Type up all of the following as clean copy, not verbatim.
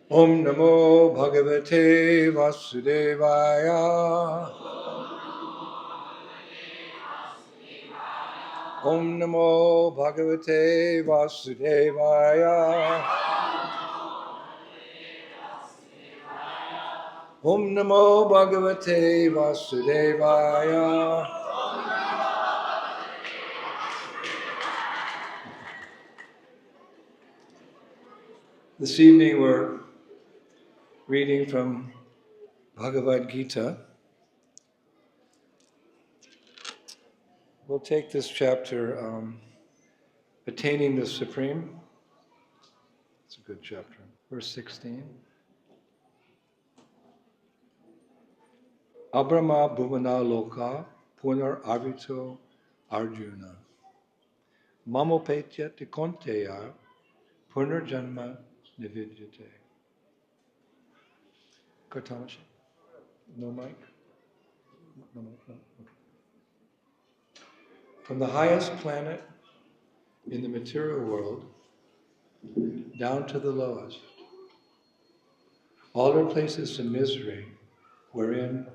Om Namo Bhagavate Vasudevaya. Om Namo Bhagavate Vasudevaya. Om Namo Bhagavate Vasudevaya. This evening we're reading from Bhagavad Gita. We'll take this chapter, Attaining the Supreme. It's a good chapter. Verse 16. Abrama bhuvana loka punar avito arjuna. Mamopetya tikonteya punar janma nividyate. Kartamashi? No mic? No mic? No. Okay. From the highest planet in the material world down to the lowest, all are places of misery wherein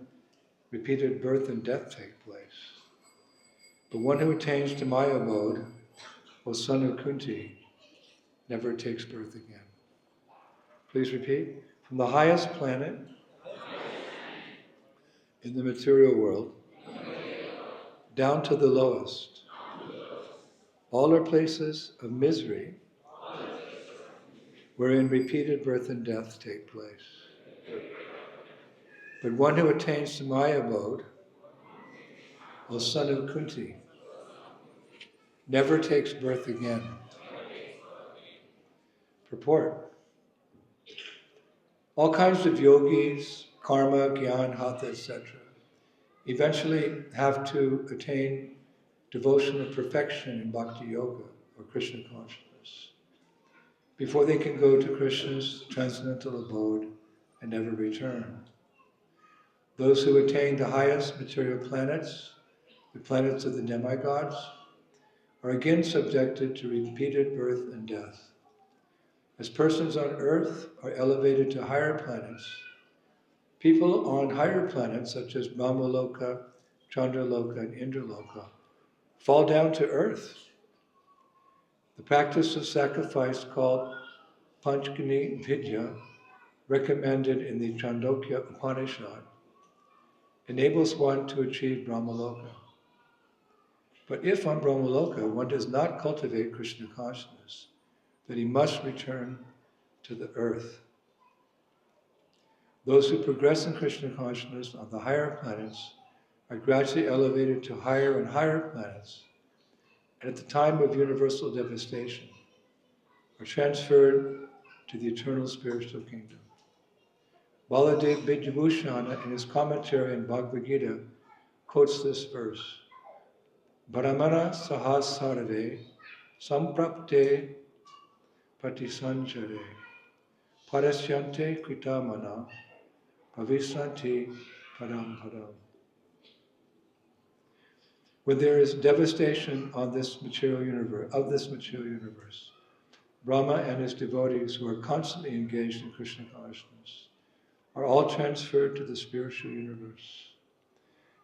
repeated birth and death take place. The one who attains to my abode, O son of Kunti, never takes birth again. Please repeat. From the highest planet in the material world down to the lowest, all are places of misery wherein repeated birth and death take place. But one who attains to my abode, O son of Kunti, never takes birth again. Purport. All kinds of yogis, karma, gyan, hatha, etc. eventually have to attain devotional perfection in bhakti yoga or Krishna consciousness before they can go to Krishna's transcendental abode and never return. Those who attain the highest material planets, the planets of the demigods, are again subjected to repeated birth and death. As persons on earth are elevated to higher planets, people on higher planets such as Brahmaloka, Chandraloka, and Indraloka fall down to earth. The practice of sacrifice called Panchgani Vidya, recommended in the Chandogya Upanishad, enables one to achieve Brahmaloka. But if on Brahmaloka one does not cultivate Krishna consciousness, then he must return to the earth. Those who progress in Krishna consciousness on the higher planets are gradually elevated to higher and higher planets, and at the time of universal devastation, are transferred to the eternal spiritual kingdom. Baladev Vidyabhushana, in his commentary on Bhagavad Gita, quotes this verse: Brahmana sahasarave samprapte patisanchare parasyante kritamana bhavisanti param param. When there is devastation on this material universe, Brahma and his devotees, who are constantly engaged in Krishna consciousness, are all transferred to the spiritual universe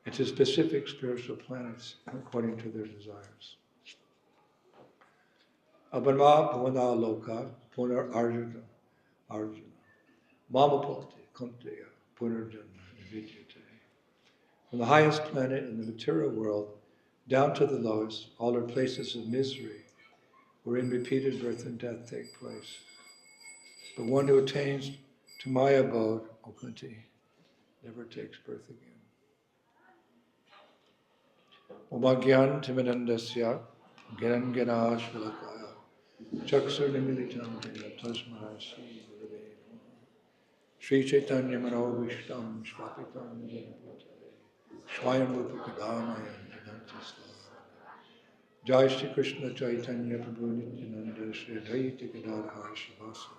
and to specific spiritual planets according to their desires. Abharma bhavana loka punar arjuna mamapati kunteya punarjanma vidyate. From the highest planet in the material world down to the lowest, all are places of misery wherein repeated birth and death take place. But one who attains to my abode, O Kunti, never takes birth again. Omagyan timanandasya gyan gyana shvilakaya chaksur nimilitam tasmara Sri Gurave Namaha. Sri Chaitanya Manobhishtam Shvapitam Swayam Rupa Kadamaya Nidantasla. Jai Shri Krishna Chaitanya Prabhu Nityananda Shri Advaita Gadadhar Shivasa.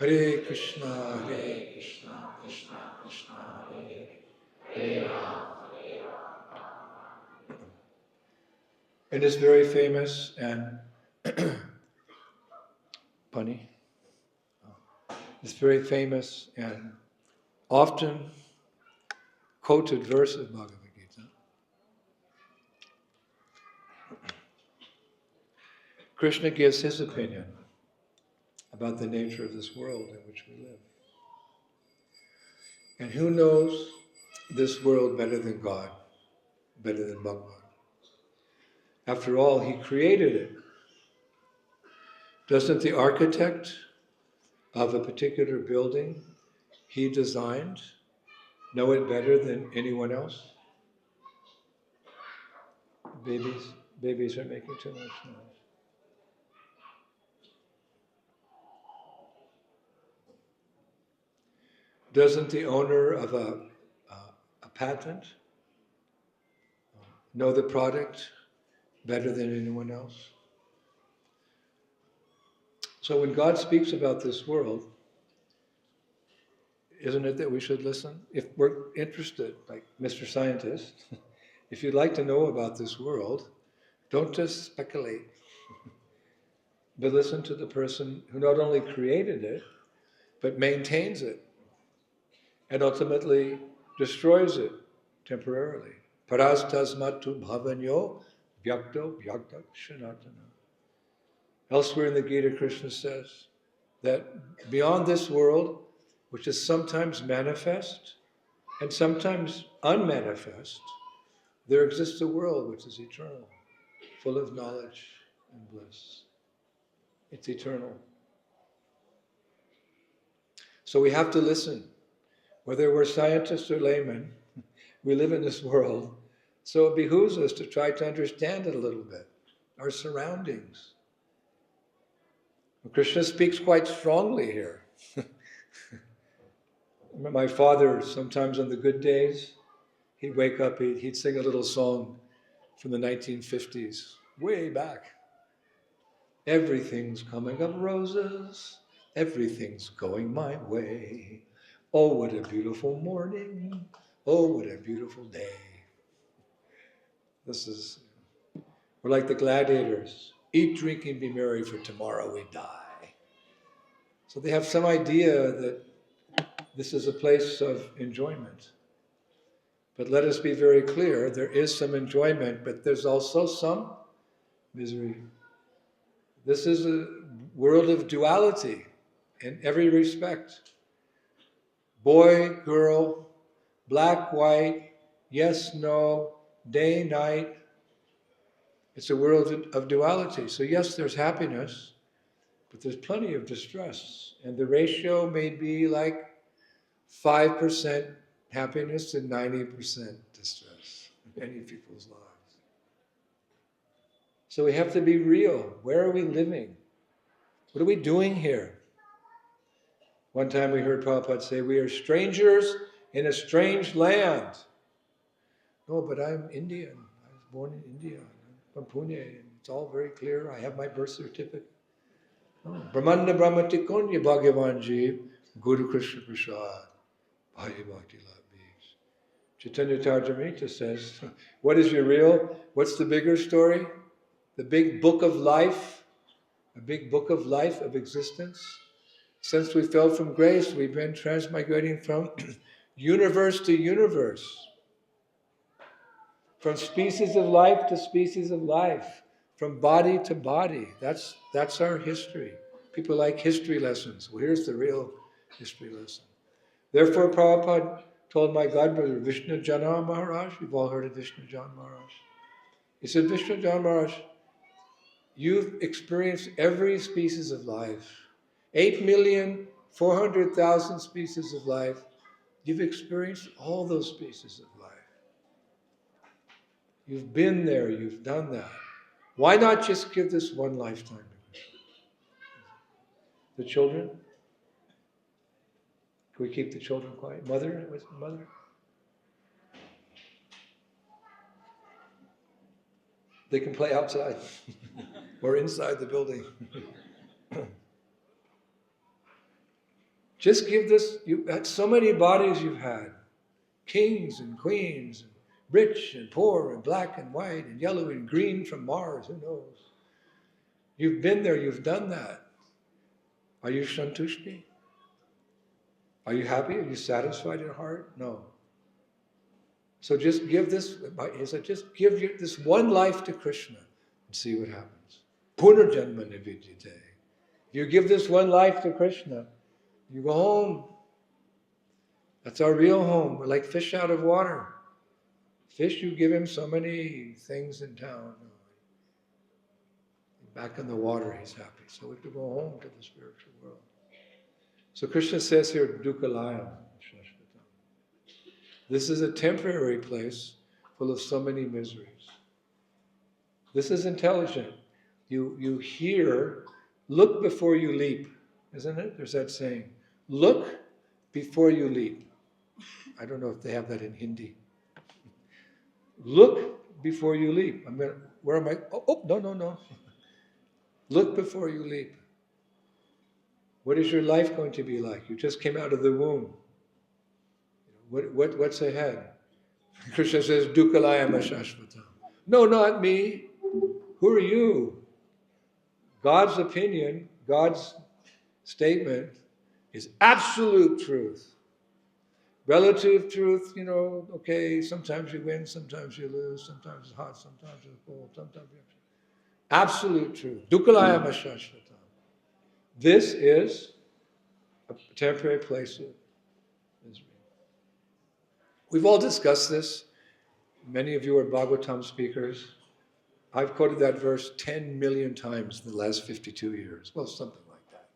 Hare Krishna, Krishna Krishna, Hare Rama. In this very famous and punny this very famous and often quoted verse of Bhagavad Gita. Krishna gives his opinion about the nature of this world in which we live. And who knows this world better than God, better than Bhagwan? After all, he created it. Doesn't the architect of a particular building he designed know it better than anyone else? Babies are making too much noise. Doesn't the owner of a patent know the product better than anyone else? So when God speaks about this world, isn't it that we should listen? If we're interested, like Mr. Scientist, if you'd like to know about this world, don't just speculate, but listen to the person who not only created it, but maintains it, and ultimately destroys it temporarily. Parastasmatu bhavanyo vyakto vyakta shanatana. Elsewhere in the Gita, Krishna says that beyond this world, which is sometimes manifest and sometimes unmanifest, there exists a world which is eternal, full of knowledge and bliss. It's eternal. So we have to listen. Whether we're scientists or laymen, we live in this world, so it behooves us to try to understand it a little bit, our surroundings. Krishna speaks quite strongly here. My father, sometimes on the good days, he'd wake up, he'd sing a little song from the 1950s, way back. Everything's coming up roses, everything's going my way. Oh, what a beautiful morning, oh, what a beautiful day. We're like the gladiators. Eat, drink, and be merry, for tomorrow we die. So they have some idea that this is a place of enjoyment. But let us be very clear, there is some enjoyment, but there's also some misery. This is a world of duality in every respect. Boy, girl, black, white, yes, no, day, night. It's a world of duality. So yes, there's happiness, but there's plenty of distress. And the ratio may be like 5% happiness and 90% distress in many people's lives. So we have to be real. Where are we living? What are we doing here? One time we heard Prabhupada say, we are strangers in a strange land. No, but I'm Indian. I was born in India. I'm from Pune, and it's all very clear. I have my birth certificate. Brahmanda Brahmatikonya Bhagavan Jeev, Guru Krishna Prasad, Bhaya Bhakti Labhis. Chaitanya Tarjamrita says, what is your real, what's the bigger story? The big book of life, a big book of life, of existence. Since we fell from grace, we've been transmigrating from universe to universe, from species of life to species of life, from body to body. That's our history. People like history lessons. Well, here's the real history lesson. Therefore, Prabhupada told my godbrother, Vishnu Jana Maharaj, you've all heard of Vishnu Jana Maharaj. He said, Vishnu Jana Maharaj, you've experienced every species of life. 8,400,000 species of life. You've experienced all those species of life. You've been there, you've done that. Why not just give this one lifetime to Krishna? The children? Can we keep the children quiet? Mother? What's the mother? They can play outside or inside the building. Just give this, you've had so many bodies you've had. Kings and queens, and rich and poor, and black and white, and yellow and green from Mars, who knows? You've been there, you've done that. Are you Santushti? Are you happy? Are you satisfied in heart? No. So just give this, he said, just give this one life to Krishna and see what happens. Punarjanma nividyate. You give this one life to Krishna, you go home. That's our real home. We're like fish out of water. Fish, you give him so many things in town. Back in the water, he's happy. So we have to go home to the spiritual world. So Krishna says here, dukkhalayam. This is a temporary place full of so many miseries. This is intelligent. You hear, look before you leap, isn't it? There's that saying, look before you leap. I don't know if they have that in Hindi. Look before you leap. Where am I? Oh, no. Look before you leap. What is your life going to be like? You just came out of the womb. What's ahead? Krishna says, dukkhalayam ashashvatam. No, not me. Who are you? God's opinion, God's statement is absolute truth. Relative truth, okay, sometimes you win, sometimes you lose, sometimes it's hot, sometimes it's cold, sometimes you have to. Absolute truth. Dukkhalayam ashashvatam. This is a temporary place of misery. We've all discussed this. Many of you are Bhagavatam speakers. I've quoted that verse 10 million times in the last 52 years. Well, something like that.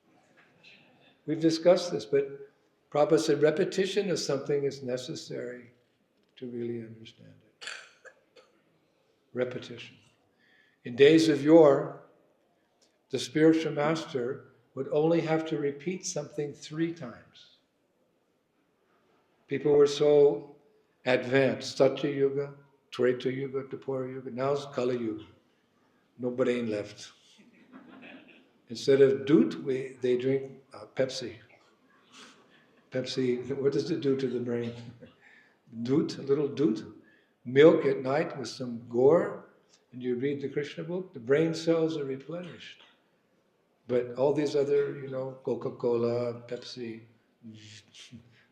We've discussed this, but Prabhupada said repetition of something is necessary to really understand it. Repetition. In days of yore, the spiritual master would only have to repeat something 3 times. People were so advanced. Satya Yuga, Treta Yuga, Dwapara Yuga. Now it's Kali Yuga. No brain left. Instead of doot, they drink Pepsi. Pepsi, what does it do to the brain? Doot, a little doot. Milk at night with some gore, and you read the Krishna book, the brain cells are replenished. But all these other, Coca-Cola, Pepsi,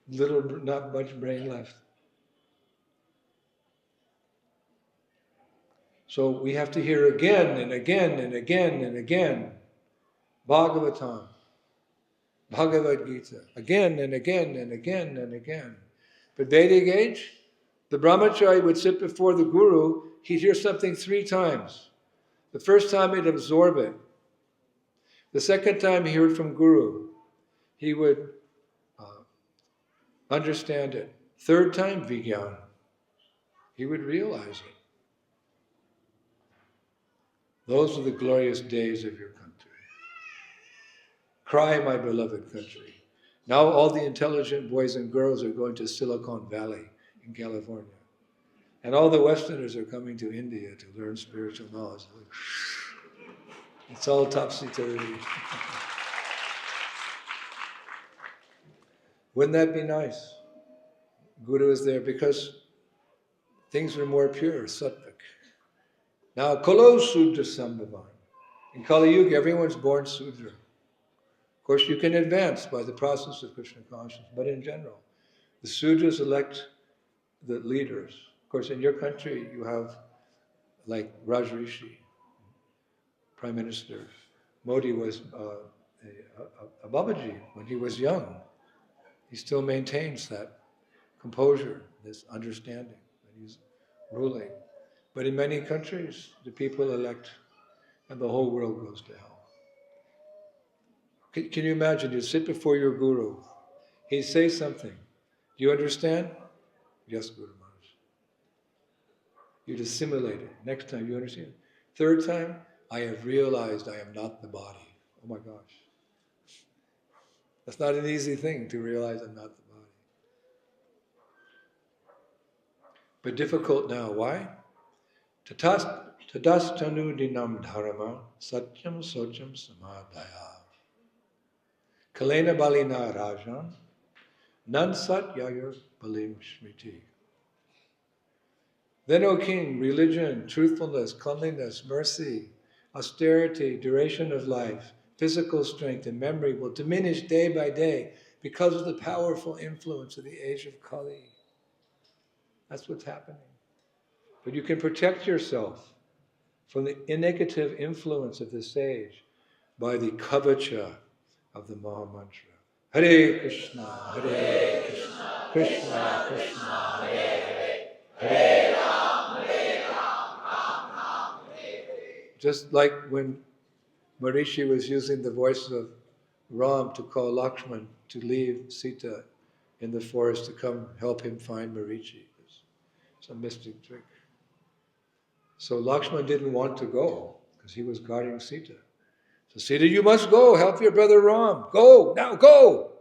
not much brain left. So we have to hear again and again and again and again Bhagavatam, Bhagavad Gita, again and again and again and again. But Vedic age, the brahmachari would sit before the guru, he'd hear something 3 times. The first time he'd absorb it. The second time he heard from guru, he would understand it. Third time, Vigyan, he would realize it. Those are the glorious days of your country. Cry, my beloved country. Now all the intelligent boys and girls are going to Silicon Valley in California. And all the Westerners are coming to India to learn spiritual knowledge. It's all topsy-turvy. Wouldn't that be nice? Guru is there because things are more pure, sattvic. Now, Kalo Sudra Sambhavan. In Kali Yuga, everyone's born Sudra. Of course, you can advance by the process of Krishna consciousness, but in general, the Sudras elect the leaders. Of course, in your country, you have like Rajrishi, Prime Minister. Modi was a Babaji when he was young. He still maintains that composure, this understanding that he's ruling. But in many countries, the people elect and the whole world goes to hell. Can you imagine? You sit before your guru. He says something. Do you understand? Yes, Guru Maharaj. You'd assimilate it. Next time, you understand? Third time, I have realized I am not the body. Oh my gosh. That's not an easy thing to realize I'm not the body. But difficult now. Why? Tadastanu dinam dharma satyam socham samadhaya. Kalena balina rajan nan sat yayur balim smriti. Then, O king, religion, truthfulness, cleanliness, mercy, austerity, duration of life, physical strength, and memory will diminish day by day because of the powerful influence of the age of Kali. That's what's happening. But you can protect yourself from the negative influence of this age by the kavacha of the Maha Mantra. Hare Krishna, Hare Krishna, Krishna Krishna, Hare Hare, Hare Ram, Ram, Hare Hare. Just like when Marishi was using the voice of Ram to call Lakshman to leave Sita in the forest to come help him find Marichi. It's a mystic trick. So Lakshman didn't want to go because he was guarding Sita. So Sita, you must go, help your brother Ram. Go, now go!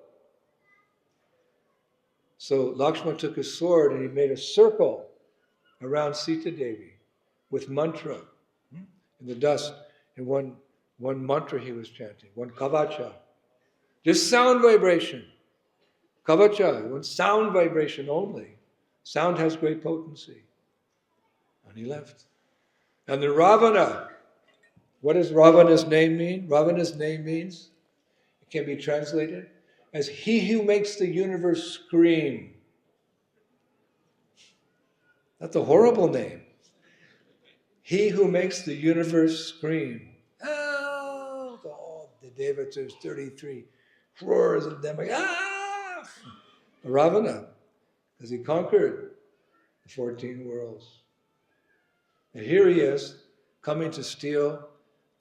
So Lakshman took his sword and he made a circle around Sita Devi with mantra in the dust. And one mantra he was chanting, one kavacha. Just sound vibration. Kavacha, one sound vibration only. Sound has great potency. And he left. And then Ravana, what does Ravana's name mean? Ravana's name means, it can be translated as he who makes the universe scream. That's a horrible name. He who makes the universe scream. Oh, the devotees, 33 crores of them. Ravana, because he conquered the 14 worlds. And here he is, coming to steal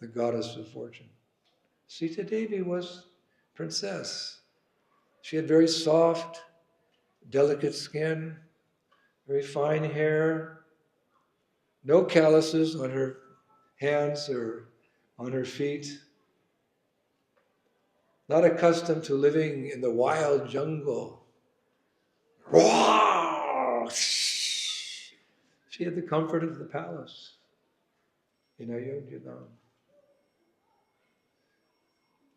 the goddess of fortune. Sita Devi was princess. She had very soft, delicate skin, very fine hair, no calluses on her hands or on her feet, not accustomed to living in the wild jungle. She had the comfort of the palace in Ayodhya.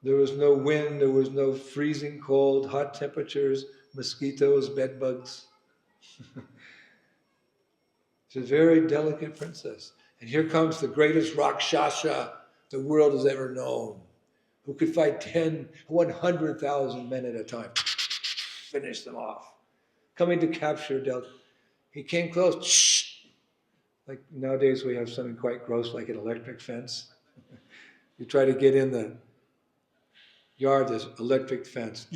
There was no wind, there was no freezing cold, hot temperatures, mosquitoes, bed bugs. She's a very delicate princess. And here comes the greatest Rakshasa the world has ever known, who could fight 100,000 men at a time, finish them off, coming to capture Delta. He came close. Like nowadays we have something quite gross like an electric fence. You try to get in the yard, there's electric fence.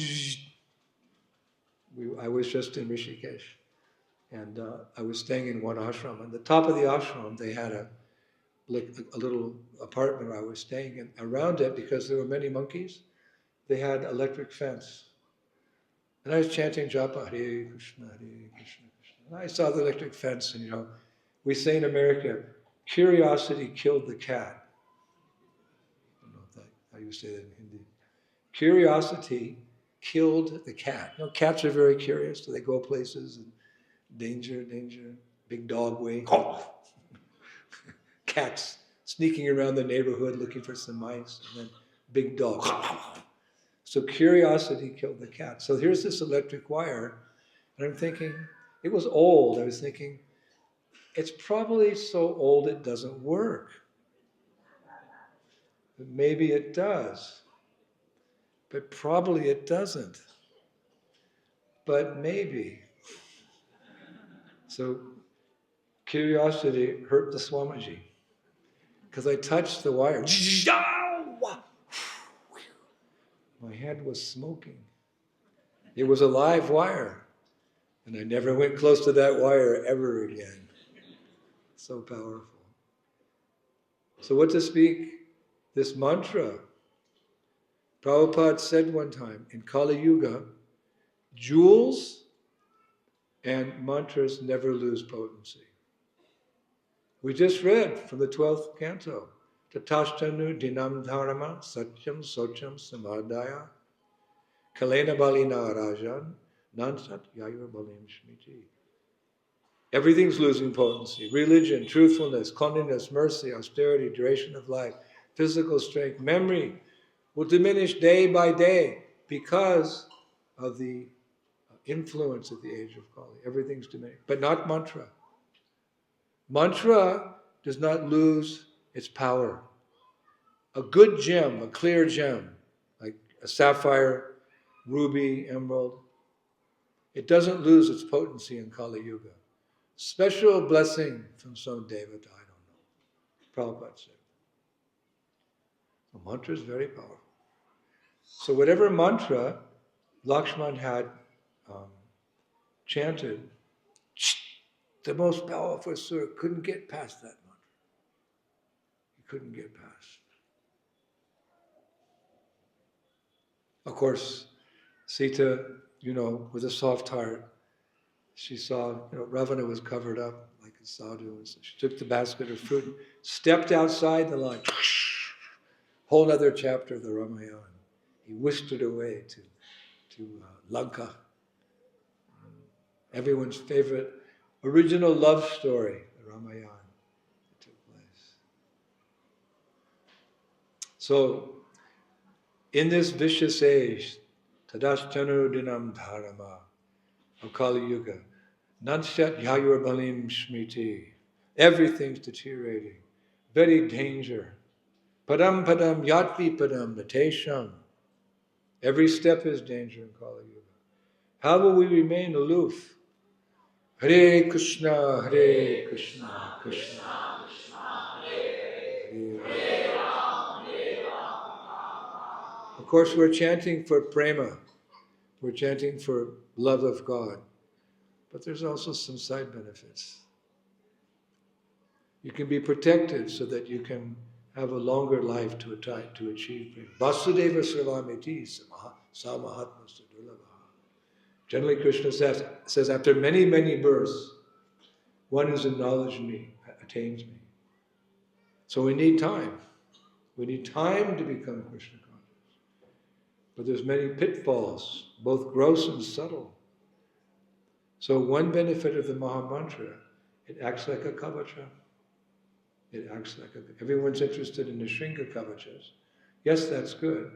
I was just in Rishikesh, and I was staying in one ashram. On the top of the ashram, they had a little apartment I was staying in. Around it, because there were many monkeys, they had electric fence. And I was chanting japa, Hare Krishna, Hare Krishna, Krishna. And I saw the electric fence, and we say in America, curiosity killed the cat. I don't know how you say that in Hindi. Curiosity killed the cat. Cats are very curious, so they go places and danger, big dog way. Cats sneaking around the neighborhood looking for some mice, and then big dog. So curiosity killed the cat. So here's this electric wire, and I'm thinking, it was old. I was thinking, it's probably so old it doesn't work. But maybe it does. But probably it doesn't. But maybe. So curiosity hurt the Swamiji. Because I touched the wire. My head was smoking. It was a live wire. And I never went close to that wire ever again. So powerful. So what to speak? This mantra. Prabhupada said one time, in Kali Yuga, jewels and mantras never lose potency. We just read from the 12th canto, Tatashtanu dinam dharma satyam socham samadaya kalena balina rajan nansat yayur balim shmiti. Everything's losing potency. Religion, truthfulness, cleanliness, mercy, austerity, duration of life, physical strength, memory will diminish day by day because of the influence of the age of Kali. Everything's diminished, but not mantra. Mantra does not lose its power. A good gem, a clear gem, like a sapphire ruby, emerald. It doesn't lose its potency in Kali Yuga. Special blessing from some devata, I don't know. Prabhupada said. The mantra is very powerful. So whatever mantra Lakshman had chanted, the most powerful Asura couldn't get past that mantra. He couldn't get past. Of course, Sita, with a soft heart, she saw, Ravana was covered up like a sadhu. And so she took the basket of fruit, stepped outside the line. Whole other chapter of the Ramayana. He whisked it away to Lanka. Everyone's favorite original love story, the Ramayana, that took place. So, in this vicious age, Tadaschanu Dinam Dharama, of Kali Yuga, Nanshat Yayur Balim Smriti, everything's deteriorating, very danger. Padam Padam Yatvi Padam Natesham, every step is danger in Kali Yuga. How will we remain aloof? Hare Krishna, Hare Krishna, Krishna Krishna, Hare Hare. Of course, we're chanting for prema. We're chanting for love of God. But there's also some side benefits. You can be protected so that you can have a longer life to achieve prema. Vasudeva Sarvamiti Samahatma Sadulava. Generally, Krishna says, after many, many births, one who's acknowledged me attains me. So we need time. We need time to become Krishna conscious. But there's many pitfalls, both gross and subtle. So one benefit of the Maha Mantra, it acts like a kavacha. Everyone's interested in the Shringa kavachas. Yes, that's good.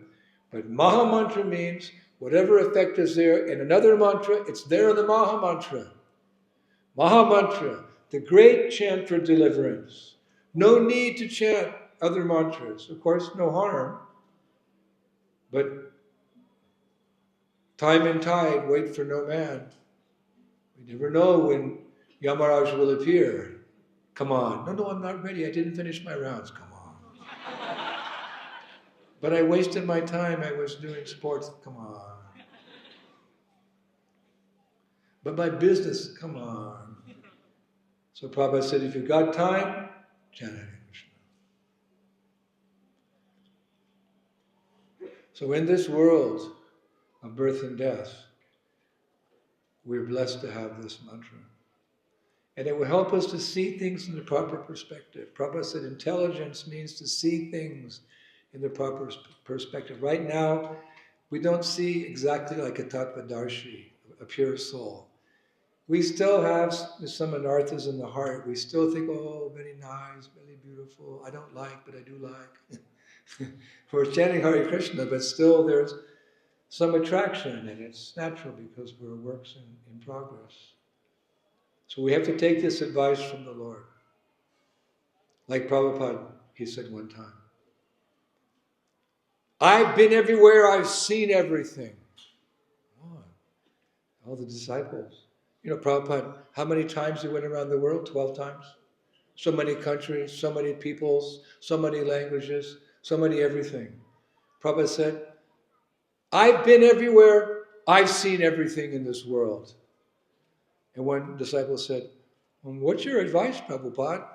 But Maha Mantra means whatever effect is there in another mantra, it's there in the Maha Mantra. Maha Mantra, the great chant for deliverance. No need to chant other mantras. Of course, no harm. But time and tide wait for no man. We never know when Yamaraj will appear. Come on. No, I'm not ready. I didn't finish my rounds. Come on. But I wasted my time. I was doing sports. Come on. But my business, come on. So Prabhupada said, if you've got time, chant Hare Krishna. So in this world of birth and death, we're blessed to have this mantra. And it will help us to see things in the proper perspective. Prabhupada said intelligence means to see things in the proper perspective. Right now, we don't see exactly like a tattvadarshi, a pure soul. We still have some anarthas in the heart. We still think, oh, very nice, very beautiful. I don't like, but I do like. We're chanting Hare Krishna, but still there's some attraction, and it's natural because we're works in progress. So we have to take this advice from the Lord. Like Prabhupada, he said one time, I've been everywhere, I've seen everything. Oh, all the disciples. Prabhupada, how many times he went around the world? 12 times. So many countries, so many peoples, so many languages, so many everything. Prabhupada said, I've been everywhere, I've seen everything in this world. And one disciple said, what's your advice, Prabhupada?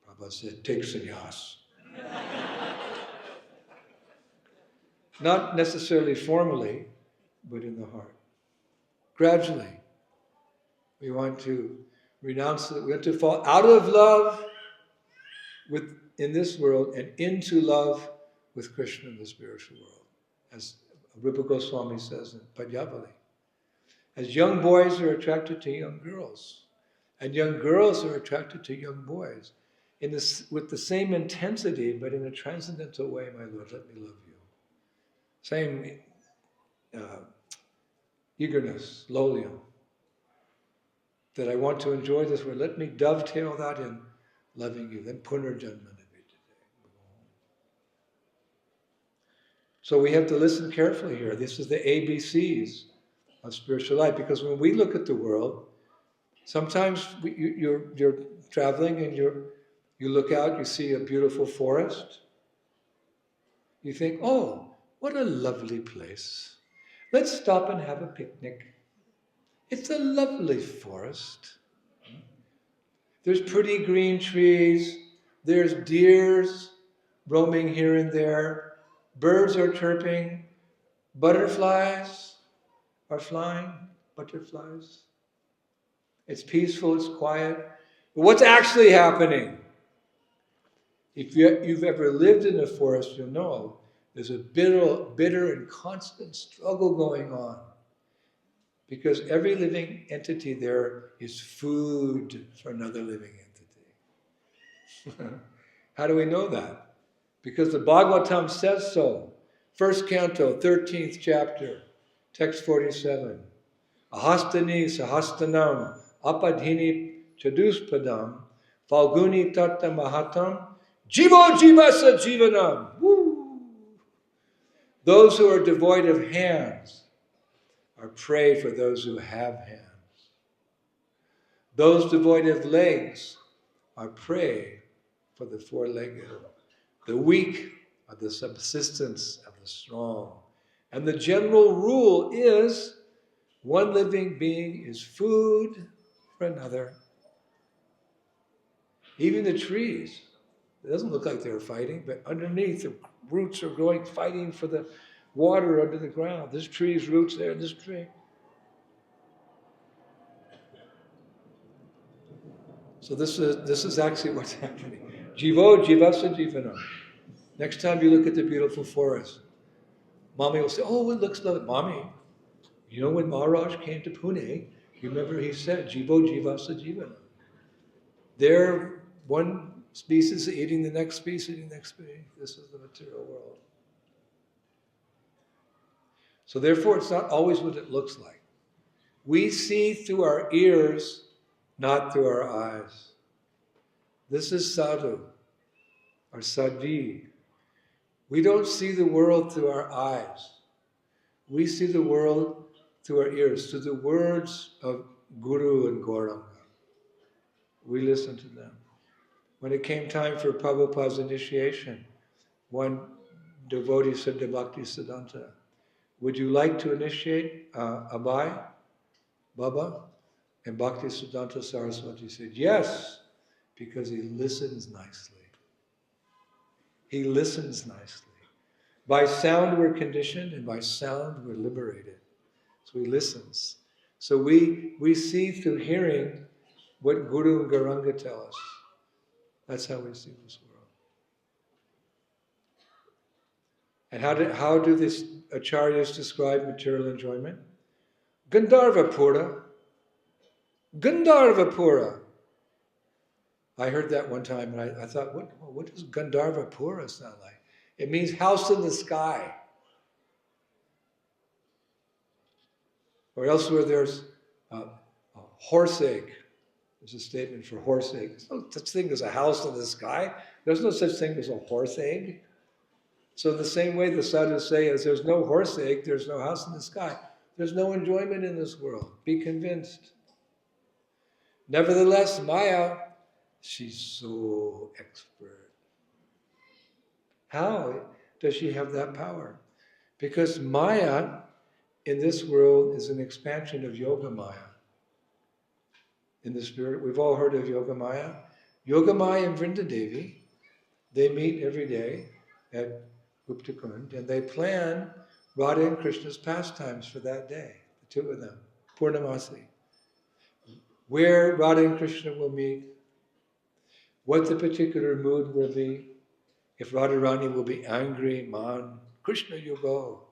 Prabhupada said, take sannyas. Not necessarily formally, but in the heart. Gradually. We want to renounce it. We want to fall out of love in this world and into love with Krishna in the spiritual world. As Rupa Goswami says in Padyavali. As young boys are attracted to young girls, and young girls are attracted to young boys, with the same intensity, but in a transcendental way, my Lord, let me love you. Same eagerness, lolium, that I want to enjoy this world. Let me dovetail that in loving you. Then punarjanma. So we have to listen carefully here. This is the ABCs of spiritual life, because when we look at the world, sometimes you're traveling and you look out, you see a beautiful forest. You think, oh, what a lovely place. Let's stop and have a picnic. It's a lovely forest. There's pretty green trees. There's deers roaming here and there. Birds are chirping. Butterflies are flying. Butterflies. It's peaceful, it's quiet. But what's actually happening? If you've ever lived in a forest, you'll know there's a bitter and constant struggle going on. Because every living entity there is food for another living entity. How do we know that? Because the Bhagavatam says so. First canto, 13th chapter, text 47. Ahastani sahastanam apadhini chaduspadam falguni tatta mahatam jivo jivasa jivanam. Woo! Those who are devoid of hands are prey for those who have hands. Those devoid of legs are prey for the four-legged. The weak are the subsistence of the strong. And the general rule is one living being is food for another. Even the trees, it doesn't look like they're fighting, but underneath the roots are growing, fighting for the water under the ground. This tree's roots there, this tree. So this is actually what's happening. Jivo jivasa jivanam. Next time you look at the beautiful forest, Mommy will say, oh, it looks lovely. Mommy, you know when Maharaj came to Pune, you remember he said, Jivo jivasa jivanam. There, one species eating the next species, eating the next species. This is the material world. So therefore, it's not always what it looks like. We see through our ears, not through our eyes. This is sadhu, or sadhi. We don't see the world through our eyes. We see the world through our ears, through the words of Guru and Gauranga. We listen to them. When it came time for Prabhupada's initiation, one devotee said to Bhakti Siddhanta, would you like to initiate Abhay, Baba? And Bhakti Siddhanta Saraswati said, yes, because he listens nicely. He listens nicely. By sound we're conditioned, and by sound we're liberated. So he listens. So we see through hearing what Guru and Gauranga tell us. That's how we see this world. And how do these acharyas describe material enjoyment? Gandharva Pura. Gandharva Pura. I heard that one time and I thought, what does Gandharva Pura sound like? It means house in the sky. Or elsewhere there's a horse egg. There's a statement for horse egg. There's no such thing as a house in the sky. There's no such thing as a horse egg. So the same way the sadhus say, as there's no horse egg, there's no house in the sky. There's no enjoyment in this world. Be convinced. Nevertheless, Maya, she's so expert. How does she have that power? Because Maya in this world is an expansion of Yoga Maya. In the spirit, we've all heard of Yoga Maya. Yoga Maya and Vrindadevi, they meet every day at Gupta Kund, and they plan Radha and Krishna's pastimes for that day, the two of them, Purnamasi. Where Radha and Krishna will meet, what the particular mood will be. If Radharani will be angry, man, Krishna you go.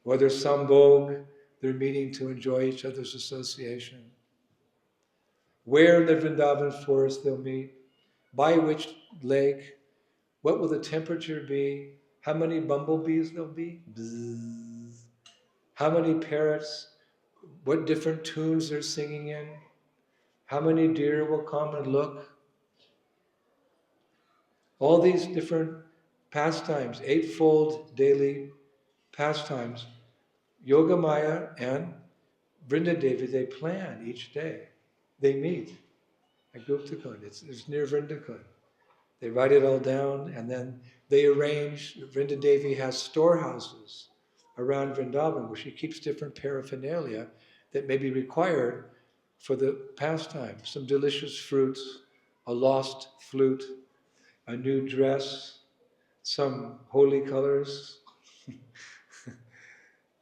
Whether sambhog, they're meeting to enjoy each other's association. Where in the Vrindavan forest they'll meet, by which lake, what will the temperature be, how many bumblebees there'll be, bzzz. How many parrots, what different tunes they're singing in, how many deer will come and look. All these different pastimes, eightfold daily pastimes, Yogamaya and Vrindadevi, they plan each day. They meet at Guptakund. It's near Vrindakund. They write it all down, and then they arrange. Vrindadevi has storehouses around Vrindavan where she keeps different paraphernalia that may be required for the pastime. Some delicious fruits, a lost flute, a new dress, some holy colors.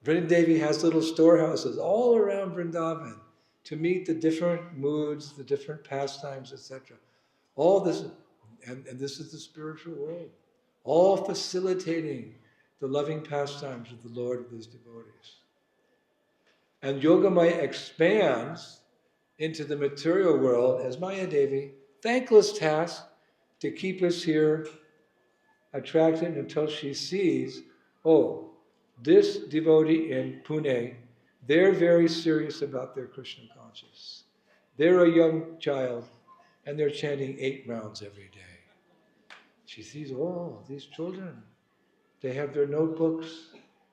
Vrindadevi has little storehouses all around Vrindavan to meet the different moods, the different pastimes, etc. All this, and this is the spiritual world, all facilitating the loving pastimes of the Lord with his devotees. And Yogamaya expands into the material world as Maya Devi, thankless task to keep us here attracted until she sees, oh, this devotee in Pune, they're very serious about their Krishna consciousness. They're a young child and they're chanting 8 rounds every day. She sees, oh, these children, they have their notebooks,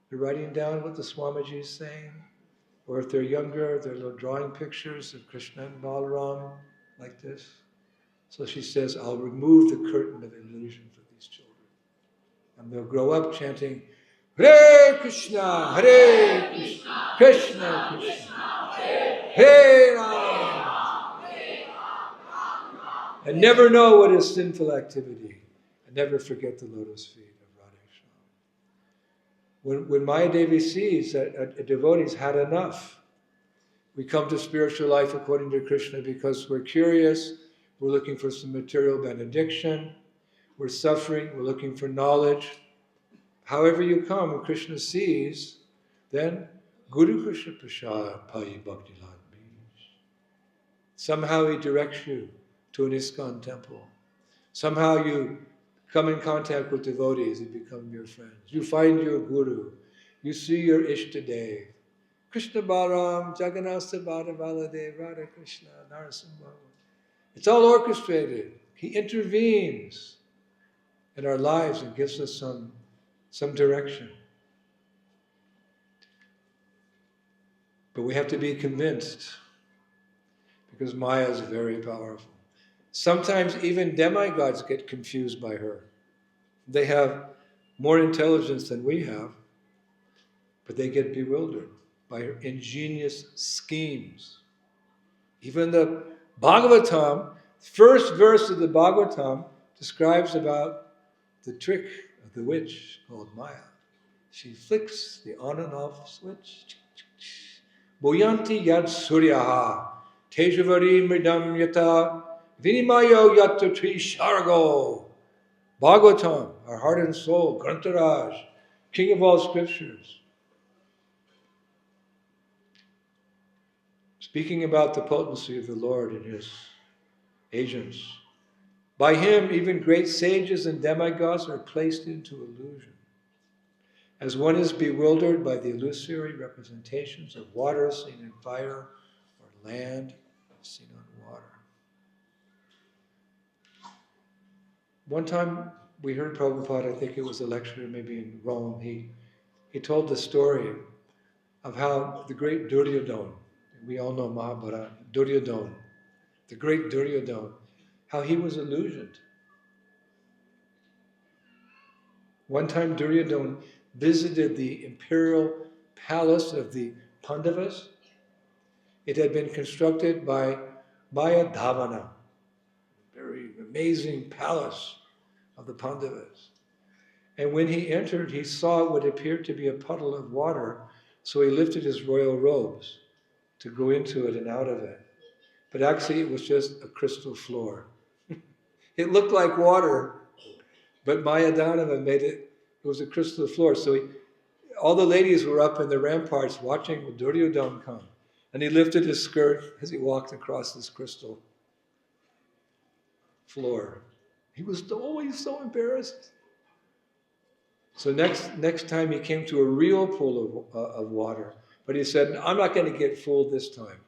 they're writing down what the Swamiji is saying, or if they're younger, they're little drawing pictures of Krishna and Balaram, like this. So she says, I'll remove the curtain of illusion for these children. And they'll grow up chanting, Hare Krishna, Krishna Krishna, Hare Rama, and never know what is sinful activity, and never forget the lotus feet of Radha Krishna. When Maya Devi sees that a devotee's had enough, we come to spiritual life according to Krishna because we're curious, we're looking for some material benediction, we're suffering, we're looking for knowledge. However you come, when Krishna sees, then Guru Krishna Prasad Payi Bhakti Lad Bij. Somehow he directs you to an ISKCON temple. Somehow you come in contact with devotees and become your friends. You find your Guru. You see your Ishtadev. Krishna Balaram, Jagannath Baladev, Radha Krishna, Narasimha. It's all orchestrated. He intervenes in our lives and gives us some direction. But we have to be convinced, because Maya is very powerful. Sometimes even demigods get confused by her. They have more intelligence than we have, but they get bewildered by her ingenious schemes. Even the Bhagavatam, first verse of the Bhagavatam, describes about the trick of the witch called Maya. She flicks the on and off switch. Boyanti yad suryaha, tejavari mridam yata, vinimayo yata tri shargo. Bhagavatam, our heart and soul, Grantaraj, king of all scriptures. Speaking about the potency of the Lord and his agents. By him, even great sages and demigods are placed into illusion. As one is bewildered by the illusory representations of water seen in fire, or land seen on water. One time we heard Prabhupada, I think it was a lecture maybe in Rome, he told the story of how the great Duryodhana, we all know Mahabharata, Duryodhana, the great Duryodhana, how he was illusioned. One time Duryodhana visited the imperial palace of the Pandavas. It had been constructed by Mayadhavana, a very amazing palace of the Pandavas. And when he entered, he saw what appeared to be a puddle of water, so he lifted his royal robes to go into it and out of it. But actually it was just a crystal floor. It looked like water, but Mayadhanava made it was a crystal floor. So all the ladies were up in the ramparts watching Duryodhana come. And he lifted his skirt as he walked across this crystal floor. He was always so embarrassed. So next time he came to a real pool of water, but he said, I'm not going to get fooled this time.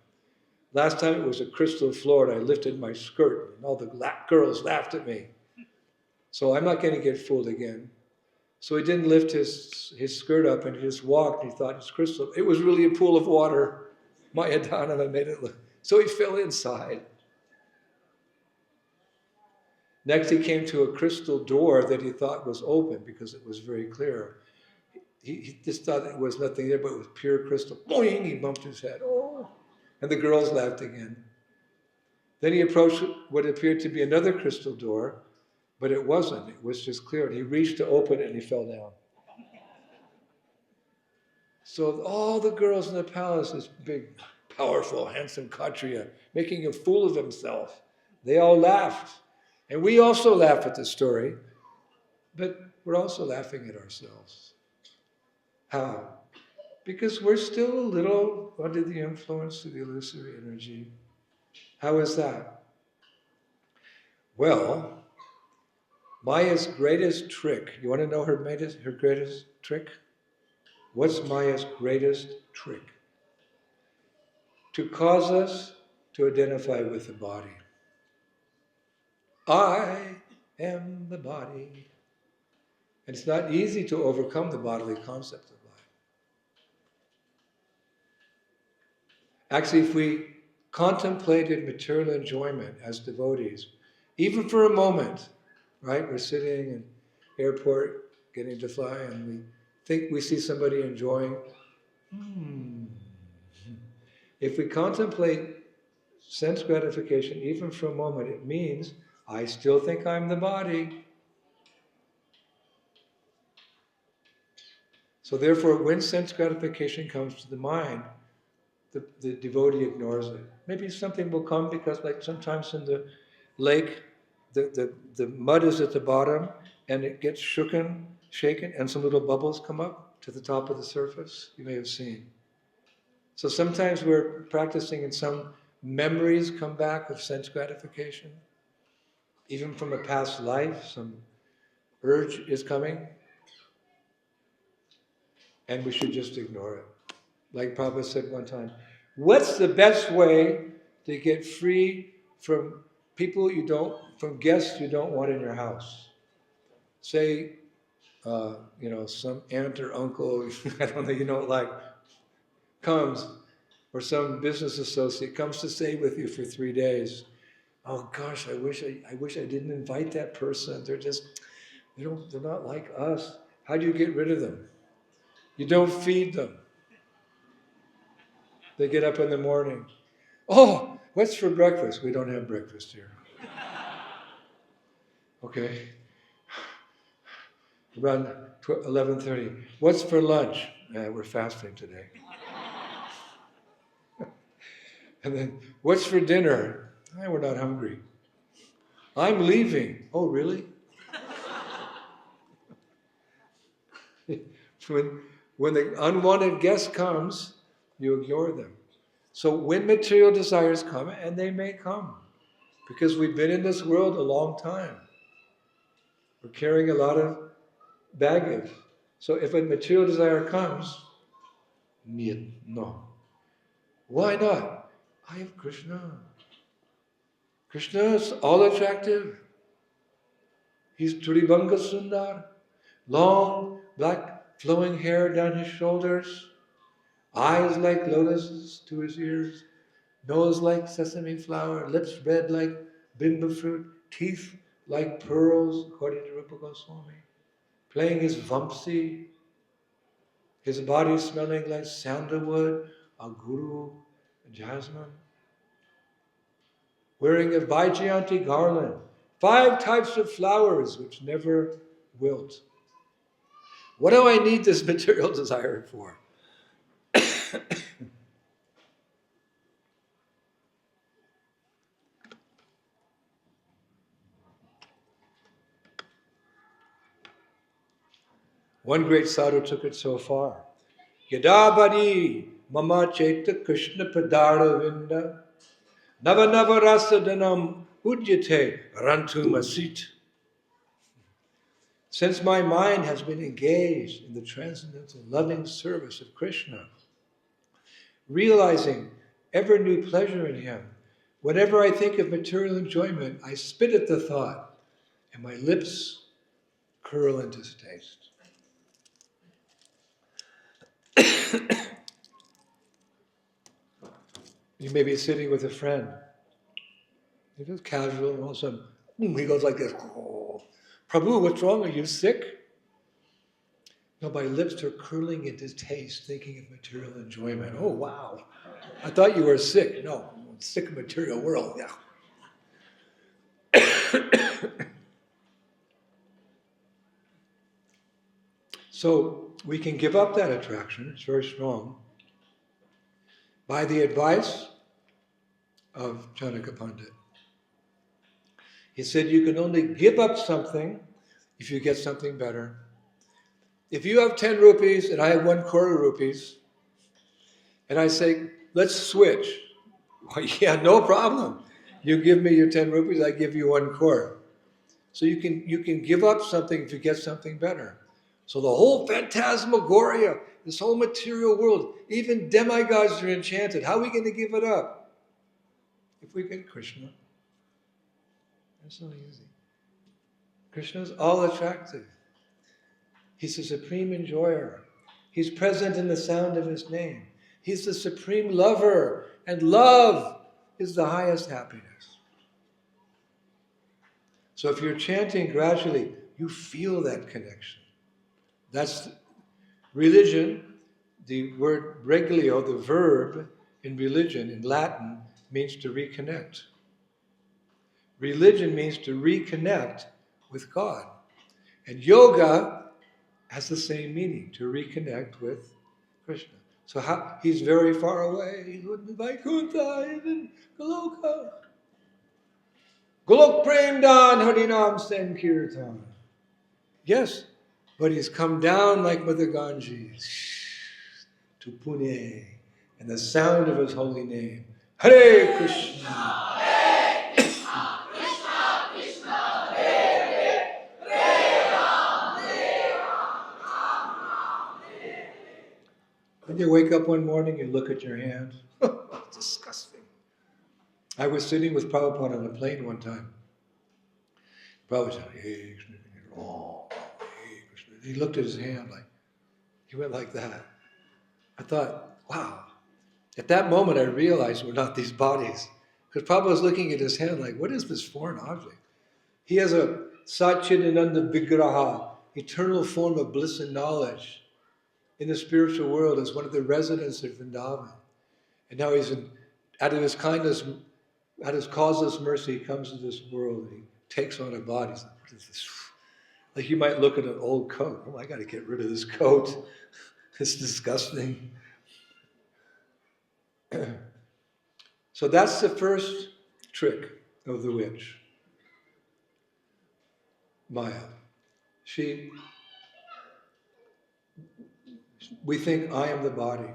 Last time it was a crystal floor and I lifted my skirt and all the girls laughed at me. So I'm not going to get fooled again. So he didn't lift his skirt up, and he just walked, and he thought it's crystal. It was really a pool of water. Mayadanava made it look. So he fell inside. Next he came to a crystal door that he thought was open because it was very clear. He just thought it was nothing there, but it was pure crystal. Boing! He bumped his head. Oh! And the girls laughed again. Then he approached what appeared to be another crystal door, but it wasn't. It was just clear. And he reached to open it and he fell down. So all the girls in the palace, this big, powerful, handsome Kshatriya, making a fool of himself, they all laughed. And we also laugh at the story, but we're also laughing at ourselves. How? Because we're still a little under the influence of the illusory energy. How is that? Well, Maya's greatest trick, you want to know her greatest trick? What's Maya's greatest trick? To cause us to identify with the body. I am the body. And it's not easy to overcome the bodily concept of life. Actually, if we contemplated material enjoyment as devotees, even for a moment, right? We're sitting in airport, getting to fly, and we think we see somebody enjoying. If we contemplate sense gratification, even for a moment, it means I still think I'm the body. So therefore, when sense gratification comes to the mind, the devotee ignores it. Maybe something will come because, like sometimes in the lake, the mud is at the bottom and it gets shaken, and some little bubbles come up to the top of the surface. You may have seen. So sometimes we're practicing and some memories come back of sense gratification. Even from a past life, some urge is coming. And we should just ignore it. Like Prabhupada said one time, what's the best way to get free from from guests you don't want in your house? Say, some aunt or uncle, I don't know, you don't like, comes, or some business associate comes to stay with you for 3 days. Oh gosh, I wish I didn't invite that person. They're not like us. How do you get rid of them? You don't feed them. They get up in the morning. Oh, what's for breakfast? We don't have breakfast here. Okay. Around 11:30. What's for lunch? We're fasting today. And then, what's for dinner? We're not hungry. I'm leaving. Oh, really? When the unwanted guest comes, you ignore them. So when material desires come, and they may come, because we've been in this world a long time, we're carrying a lot of baggage. So if a material desire comes, no. Why not? I have Krishna. Krishna is all attractive. He's Turibanga Sundar, long, black, flowing hair down his shoulders, eyes like lotuses to his ears, nose like sesame flower, lips red like bimba fruit, teeth like pearls, according to Rupa Goswami, playing his vamsi, his body smelling like sandalwood, aguru, jasmine, wearing a Vaijayanti garland, 5 types of flowers which never wilt. What do I need this material desire for? One great sadhu took it so far. Yadabadi mama cheta Krishna padara vinda nava nava rasadanam udyate rantumasit. Since my mind has been engaged in the transcendental loving service of Krishna, realizing ever new pleasure in him, whenever I think of material enjoyment, I spit at the thought, and my lips curl into taste. You may be sitting with a friend. You're just casual, and all of a sudden, boom, he goes like this. Oh, Prabhu, what's wrong? Are you sick? No, my lips are curling into taste, thinking of material enjoyment. Oh, wow. I thought you were sick. No, I'm sick of material world. Yeah. So we can give up that attraction, it's very strong, by the advice of Chanakya Pandit. He said you can only give up something if you get something better. If you have 10 rupees and I have 1 crore rupees, and I say, let's switch. Well, yeah, no problem. You give me your 10 rupees, I give you 1 crore. So you can give up something if you get something better. So the whole phantasmagoria, this whole material world, even demigods are enchanted. How are we going to give it up? If we get Krishna, that's so easy. Krishna is all attractive. He's the supreme enjoyer. He's present in the sound of his name. He's the supreme lover, and love is the highest happiness. So if you're chanting gradually, you feel that connection. That's religion. The word reglio, the verb in religion, in Latin, means to reconnect. Religion means to reconnect with God. And yoga has the same meaning, to reconnect with Krishna. So he's very far away. He's in Vaikuntha, he's in Goloka. Golok Prem Dan Harinam Sankirtan. Yes, but he's come down like Mother Ganges to Pune, and the sound of his holy name. Hare Krishna. Hare Krishna, Krishna Krishna, Hare Hare, Hare Ram, Hare Ram, Ram Ram, Hare Hare. When you wake up one morning, you look at your hand. It's disgusting. I was sitting with Prabhupada on a plane one time. Prabhupada said, hey, Krishna. Oh, hey, Krishna. He looked at his hand like, he went like that. I thought, wow. At that moment, I realized we're not these bodies. Because Prabhupada was looking at his hand like, what is this foreign object? He has a Satchidananda Vigraha, eternal form of bliss and knowledge in the spiritual world as one of the residents of Vrindavan. And now out of his kindness, out of his causeless mercy, he comes to this world and he takes on a body. He's like, what is this? Like you might look at an old coat. Oh, I got to get rid of this coat. It's disgusting. So that's the first trick of the witch, Maya. We think I am the body.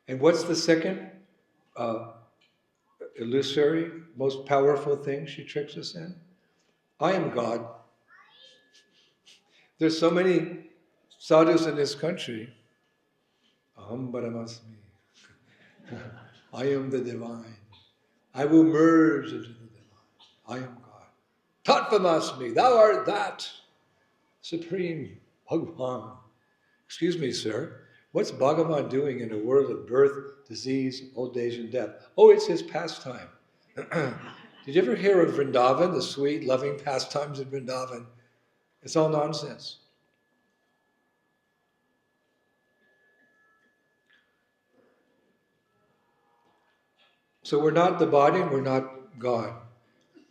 And what's the second illusory, most powerful thing she tricks us in? I am God. There's so many sadhus in this country. Aham Brahmasmi. I am the divine. I will merge into the divine. I am God. Tattvamasmi, thou art that. Supreme Bhagavan. Excuse me, sir. What's Bhagavan doing in a world of birth, disease, old age, and death? Oh, it's his pastime. Did you ever hear of Vrindavan, the sweet, loving pastimes of Vrindavan? It's all nonsense. So we're not the body, we're not God.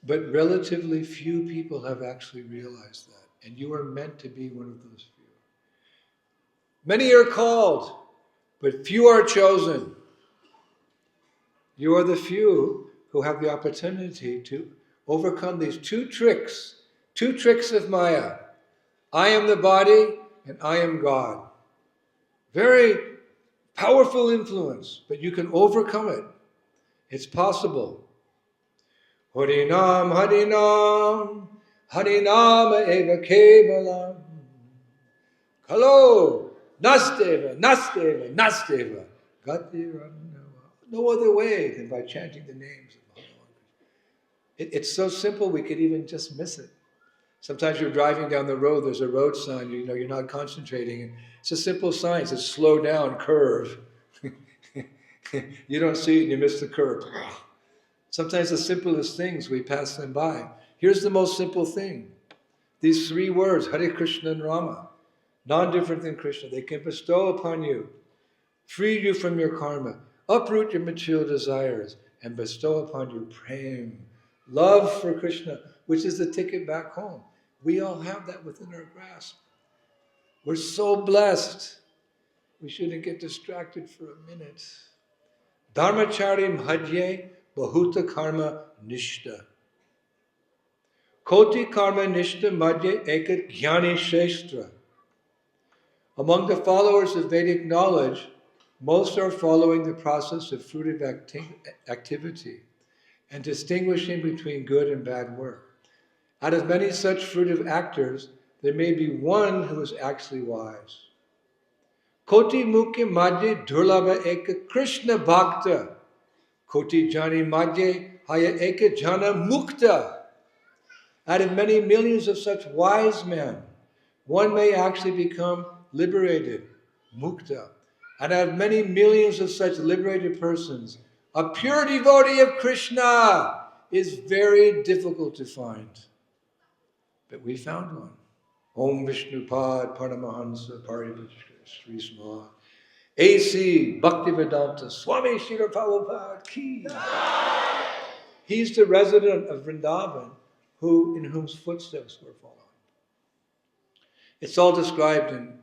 But relatively few people have actually realized that. And you are meant to be one of those few. Many are called, but few are chosen. You are the few who have the opportunity to overcome these two tricks of Maya. I am the body and I am God. Very powerful influence, but you can overcome it. It's possible. Harinam, Harinam, Harinam eva kevalam. Kalo, Nasteva, Nasteva, Nasteva. No other way than by chanting the names of Bhagavan. It's so simple we could even just miss it. Sometimes you're driving down the road, there's a road sign, you know, you're not concentrating. It's a simple sign, it says slow down, curve. You don't see it and you miss the curve. Sometimes the simplest things, we pass them by. Here's the most simple thing. These 3 words, Hare Krishna and Rama, non-different than Krishna, they can bestow upon you, free you from your karma, uproot your material desires, and bestow upon you prem, love for Krishna, which is the ticket back home. We all have that within our grasp. We're so blessed. We shouldn't get distracted for a minute. Dharmachari bhajye bahuta karma nishta. Koti karma nishta madhye ekat jnani shestra. Among the followers of Vedic knowledge, most are following the process of fruitive activity and distinguishing between good and bad work. Out of many such fruitive actors, there may be one who is actually wise. Koti mukhi madhye durlabha eka Krishna bhakta. Koti jani madhye haya eka jana mukta. Out of many millions of such wise men, one may actually become liberated, mukta. And out of many millions of such liberated persons, a pure devotee of Krishna is very difficult to find. But we found one. Om Vishnupad Paramahansa Parivishra Sri Sma A.C. Bhaktivedanta Swami Srila Prabhupada Ki. He's the resident of Vrindavan in whose footsteps we're following. It's all described in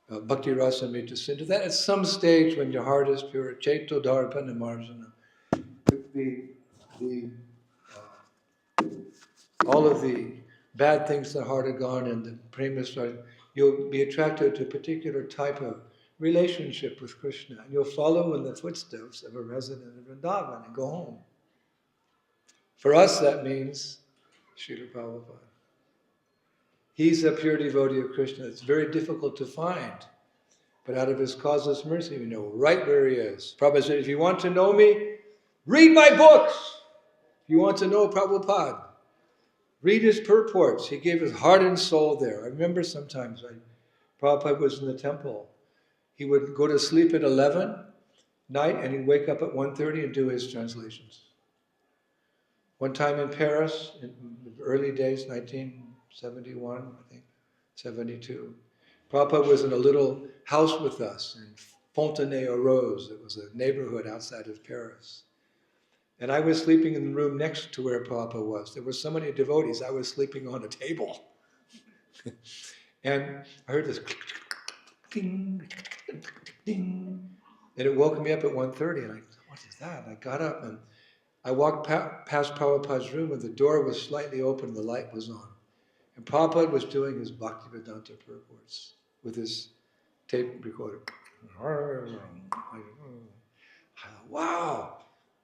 Bhakti Rasamrita Sindhu, that at some stage when your heart is pure, Chaito Dharpana Marjana, all of the bad things in the heart are gone and the prema started, you'll be attracted to a particular type of relationship with Krishna, and you'll follow in the footsteps of a resident of Vrindavan and go home. For us, that means Srila Prabhupada. He's a pure devotee of Krishna. It's very difficult to find. But out of his causeless mercy, we know right where he is. Prabhupada said, if you want to know me, read my books. If you want to know Prabhupada, read his purports. He gave his heart and soul there. I remember sometimes Prabhupada was in the temple. He would go to sleep at 11 night and he'd wake up at 1:30 and do his translations. One time in Paris, in the early days, 1971, I think, 72, Prabhupada was in a little house with us in Fontenay-aux-Roses. It was a neighborhood outside of Paris. And I was sleeping in the room next to where Prabhupada was. There were so many devotees, I was sleeping on a table. And I heard this ding, ding, and it woke me up at 1:30, and I thought, what is that? And I got up and I walked past Prabhupada's room, and the door was slightly open and the light was on. And Prabhupada was doing his Bhaktivedanta purports with his tape recorder. Wow,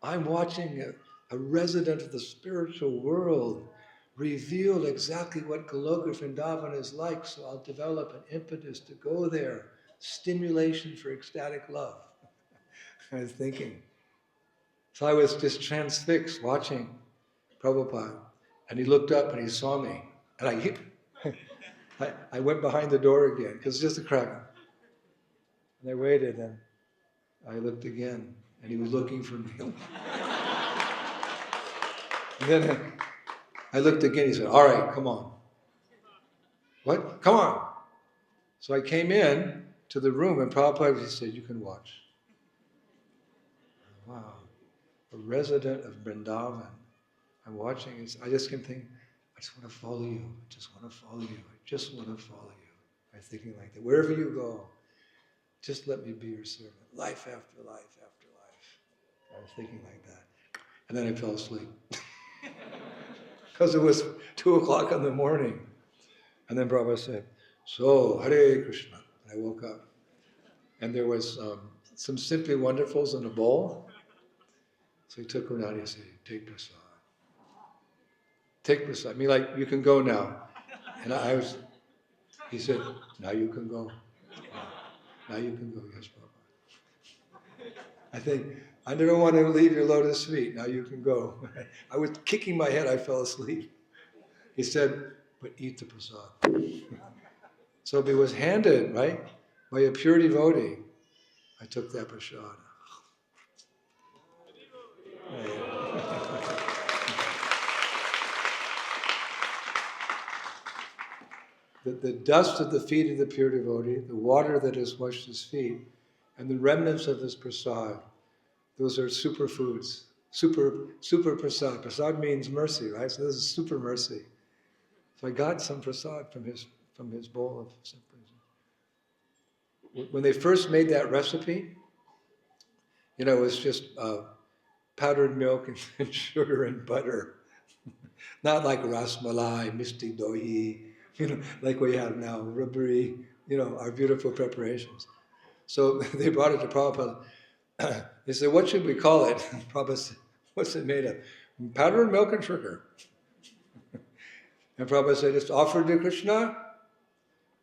I'm watching a resident of the spiritual world reveal exactly what Goloka Vrindavan is like, so I'll develop an impetus to go there. Stimulation for ecstatic love. I was thinking. So I was just transfixed watching Prabhupada. And he looked up and he saw me. And I went behind the door again, because it's just a crack. And I waited and I looked again. And he was looking for me. And then I looked again, he said, all right, come on. What? Come on. So I came in to the room and Prabhupada, he said, you can watch. Wow. A resident of Vrindavan. I'm watching, I just can think, I just want to follow you. I just want to follow you. I just want to follow you. I'm thinking like that. Wherever you go, just let me be your servant. Life after life after life. I was thinking like that. And then I fell asleep. Because it was 2 o'clock in the morning. And then Prabhupada said, so, Hare Krishna. And I woke up. And there was some Simply Wonderfuls in a bowl. So he took them out and he said, take prasad. Take prasad. I mean, like, you can go now. And he said, now you can go. Now you can go. Yes, Prabhupada. I think, I never want to leave your lotus feet. Now you can go. I was kicking my head. I fell asleep. He said, but eat the prasad. So if it was handed, right, by a pure devotee, I took that prasad. The dust of the feet of the pure devotee, the water that has washed his feet, and the remnants of his prasad, those are superfoods. Super prasad. Prasad means mercy, right? So this is super mercy. So I got some prasad from his bowl of simply. When they first made that recipe, it was just powdered milk and sugar and butter. Not like rasmalai, misti dohi, like we have now, rubbery, our beautiful preparations. So they brought it to Prabhupada. They said, what should we call it? Prabhupada said, what's it made of? Powdered milk and sugar. And Prabhupada said, it's offered to Krishna?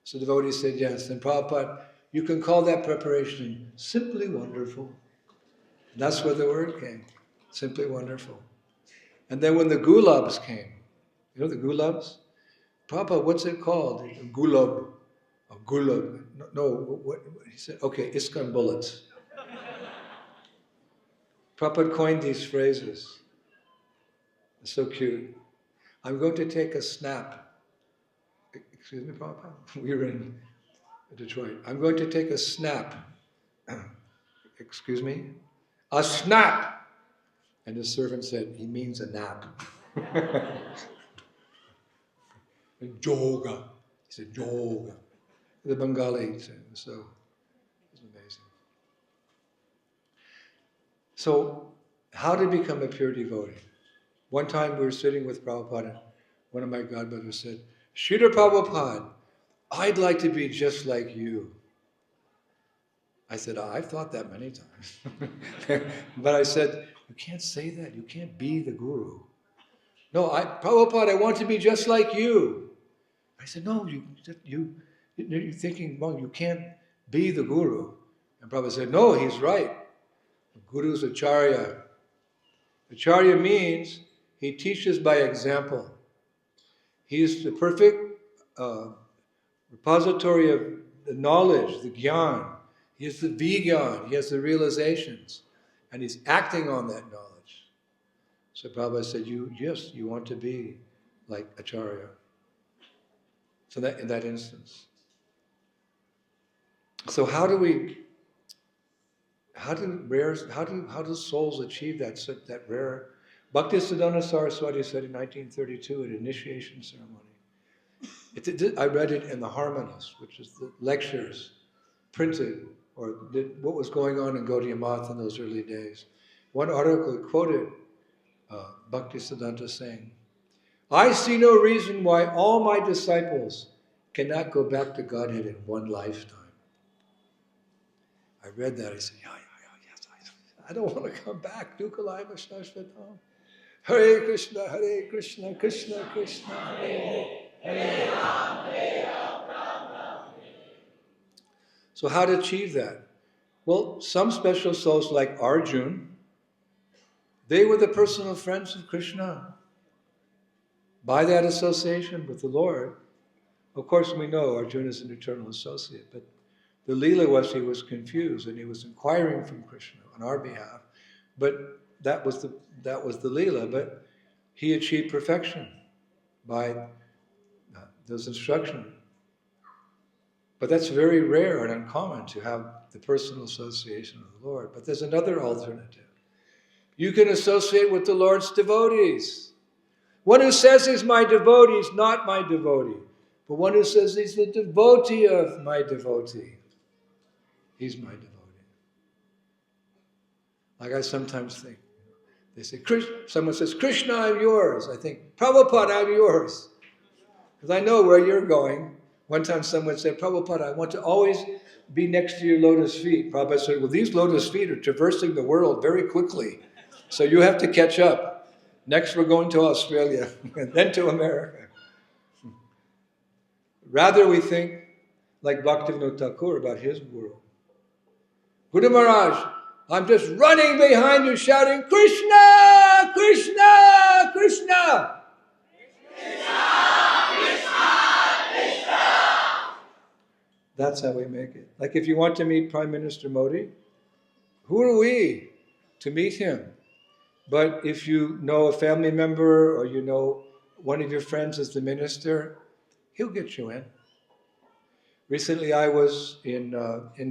So the devotee said, yes. And Prabhupada, you can call that preparation simply wonderful. And that's where the word came, simply wonderful. And then when the gulabs came, the gulabs? Prabhupada, what's it called? Gulab. A gulab. No, what? He said, okay, ISKCON bullets. Prabhupada coined these phrases. It's so cute. I'm going to take a snap. Excuse me, Prabhupada? We were in Detroit. I'm going to take a snap. Excuse me? A snap! And the servant said, he means a nap. Yoga. He said, yoga. The Bengali said, so it was amazing. So, how to become a pure devotee? One time we were sitting with Prabhupada, and one of my godbrothers said, Srila Prabhupada, I'd like to be just like you. I said, I've thought that many times. But I said, you can't say that. You can't be the guru. No, Prabhupada, I want to be just like you. I said, no, you're thinking, well, you can't be the guru. And Prabhupada said, no, he's right. The guru's acharya. Acharya means he teaches by example. He is the perfect repository of the knowledge, the gyan. He is the vigyan. He has the realizations. And he's acting on that knowledge. So Prabhupada said, yes, you want to be like Acharya. So that in that instance. So how do souls achieve that rare? Bhaktisiddhanta Saraswati said in 1932 at initiation ceremony. I read it in the Harmonist, which is the lectures printed, or what was going on in Gaudiya Math in those early days. One article quoted Bhaktisiddhanta saying, I see no reason why all my disciples cannot go back to Godhead in one lifetime. I read that, I said, yes, I don't want to come back. Dukkhalayva shashvatam. Hare Krishna, Krishna Krishna, Hare Hare, Hare Ram. So how to achieve that? Well, some special souls like Arjun, they were the personal friends of Krishna. By that association with the Lord, of course we know Arjuna is an eternal associate, but the Leela was he was confused and he was inquiring from Krishna on our behalf, but that was the Leela, but he achieved perfection by those instructions. But that's very rare and uncommon to have the personal association of the Lord. But there's another alternative. You can associate with the Lord's devotees. One who says he's my devotee is not my devotee. But one who says he's the devotee of my devotee, he's my devotee. Like I sometimes think, they say, someone says, Krishna, I'm yours. I think, Prabhupada, I'm yours. Because I know where you're going. One time someone said, Prabhupada, I want to always be next to your lotus feet. Prabhupada said, well, these lotus feet are traversing the world very quickly. So you have to catch up. Next we're going to Australia, and then to America. Rather we think like Bhaktivinoda Thakur about his guru. Guru Maharaj, I'm just running behind you shouting, Krishna, Krishna, Krishna. Krishna, Krishna. That's how we make it. Like if you want to meet Prime Minister Modi, who are we to meet him? But if you know a family member or you know one of your friends is the minister, he'll get you in. Recently I was in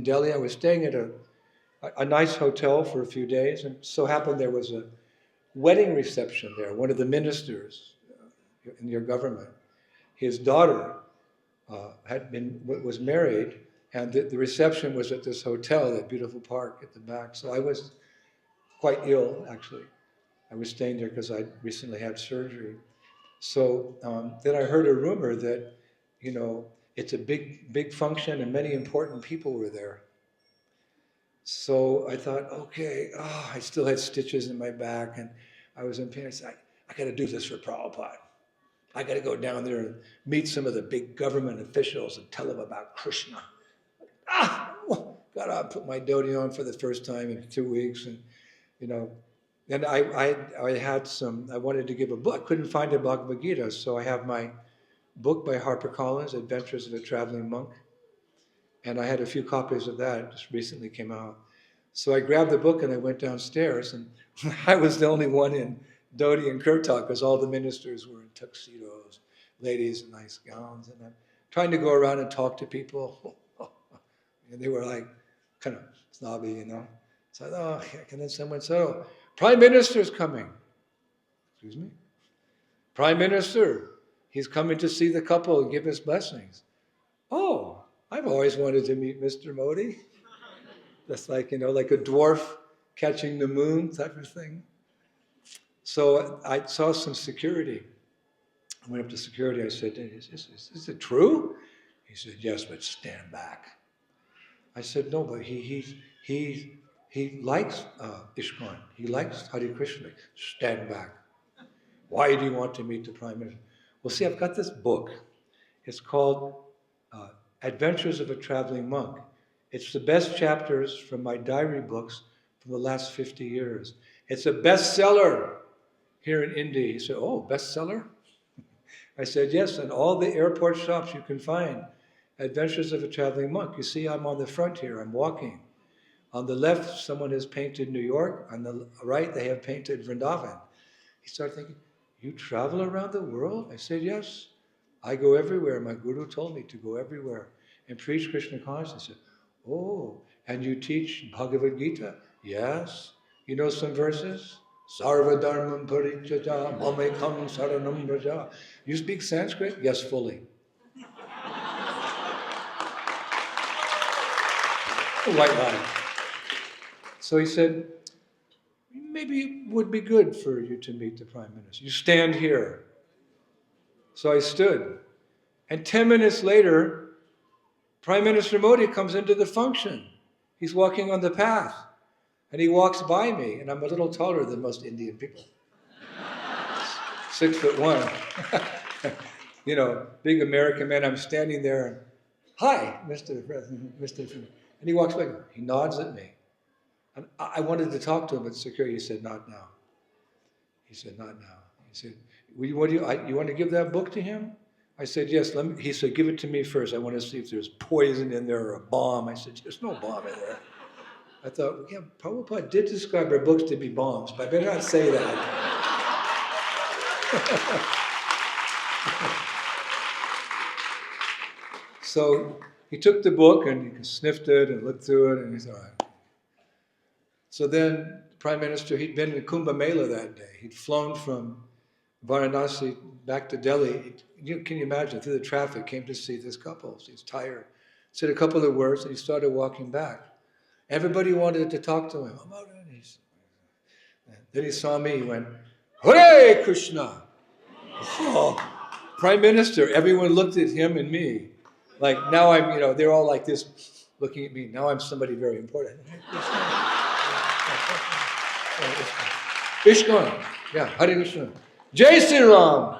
Delhi. I was staying at a nice hotel for a few days, and so happened there was a wedding reception there. One of the ministers in your government, his daughter was married, and the reception was at this hotel, that beautiful park at the back. So I was quite ill, actually. I was staying there because I recently had surgery. So then I heard a rumor that, it's a big function and many important people were there. So I thought, okay, I still had stitches in my back and I was in pain. I said, I got to do this for Prabhupada. I got to go down there and meet some of the big government officials and tell them about Krishna. Got to put my dhoti on for the first time in 2 weeks, and and I wanted to give a book. I couldn't find a Bhagavad Gita, so I have my book by HarperCollins, Adventures of a Traveling Monk, and I had a few copies of that. It just recently came out. So I grabbed the book and I went downstairs, and I was the only one in dhoti and kurta because all the ministers were in tuxedos, ladies in nice gowns, and I'm trying to go around and talk to people. And they were like kind of snobby, So I thought, and then someone said, "Oh, Prime Minister's coming." Excuse me? Prime Minister, he's coming to see the couple and give his blessings. Oh, I've always wanted to meet Mr. Modi. That's like, like a dwarf catching the moon type of thing. So I saw some security. I went up to security. I said, is it true? He said, yes, but stand back. I said, no, but he likes ISKCON. He likes Hare Krishna. Stand back. Why do you want to meet the Prime Minister? Well, see, I've got this book. It's called Adventures of a Traveling Monk. It's the best chapters from my diary books from the last 50 years. It's a bestseller here in India. He said, oh, bestseller? I said, yes, and all the airport shops you can find. Adventures of a Traveling Monk. You see, I'm on the front here. I'm walking. On the left, someone has painted New York. On the right, they have painted Vrindavan. He started thinking, you travel around the world? I said, yes. I go everywhere. My guru told me to go everywhere and preach Krishna consciousness. He said, oh, and you teach Bhagavad Gita? Yes. You know some verses? Sarva dharmam parichaja mamekam saranam braja. You speak Sanskrit? Yes, fully. A white line. So he said, maybe it would be good for you to meet the Prime Minister. You stand here. So I stood. And 10 minutes later, Prime Minister Modi comes into the function. He's walking on the path. And he walks by me, and I'm a little taller than most Indian people. 6'1". Big American man. I'm standing there, and, hi, Mr. President, Mr. And he walks by. He nods at me. And I wanted to talk to him, but security said, not now. He said, not now. He said, you want to give that book to him? I said, yes. He said, give it to me first. I want to see if there's poison in there or a bomb. I said, there's no bomb in there. I thought, yeah, Prabhupada did describe our books to be bombs, but I better not say that. So he took the book and he sniffed it and looked through it, and he said, all right. So then the Prime Minister, he'd been in Kumbh Mela that day. He'd flown from Varanasi back to Delhi. Can you imagine, through the traffic, came to see this couple. So he's tired. Said a couple of words, and he started walking back. Everybody wanted to talk to him. Then he saw me, he went, Hare Krishna! Oh, Prime Minister, everyone looked at him and me. Like now I'm, they're all like this, looking at me. Now I'm somebody very important. ISKCON, yeah, Hare Krishna. Jai Sri Ram!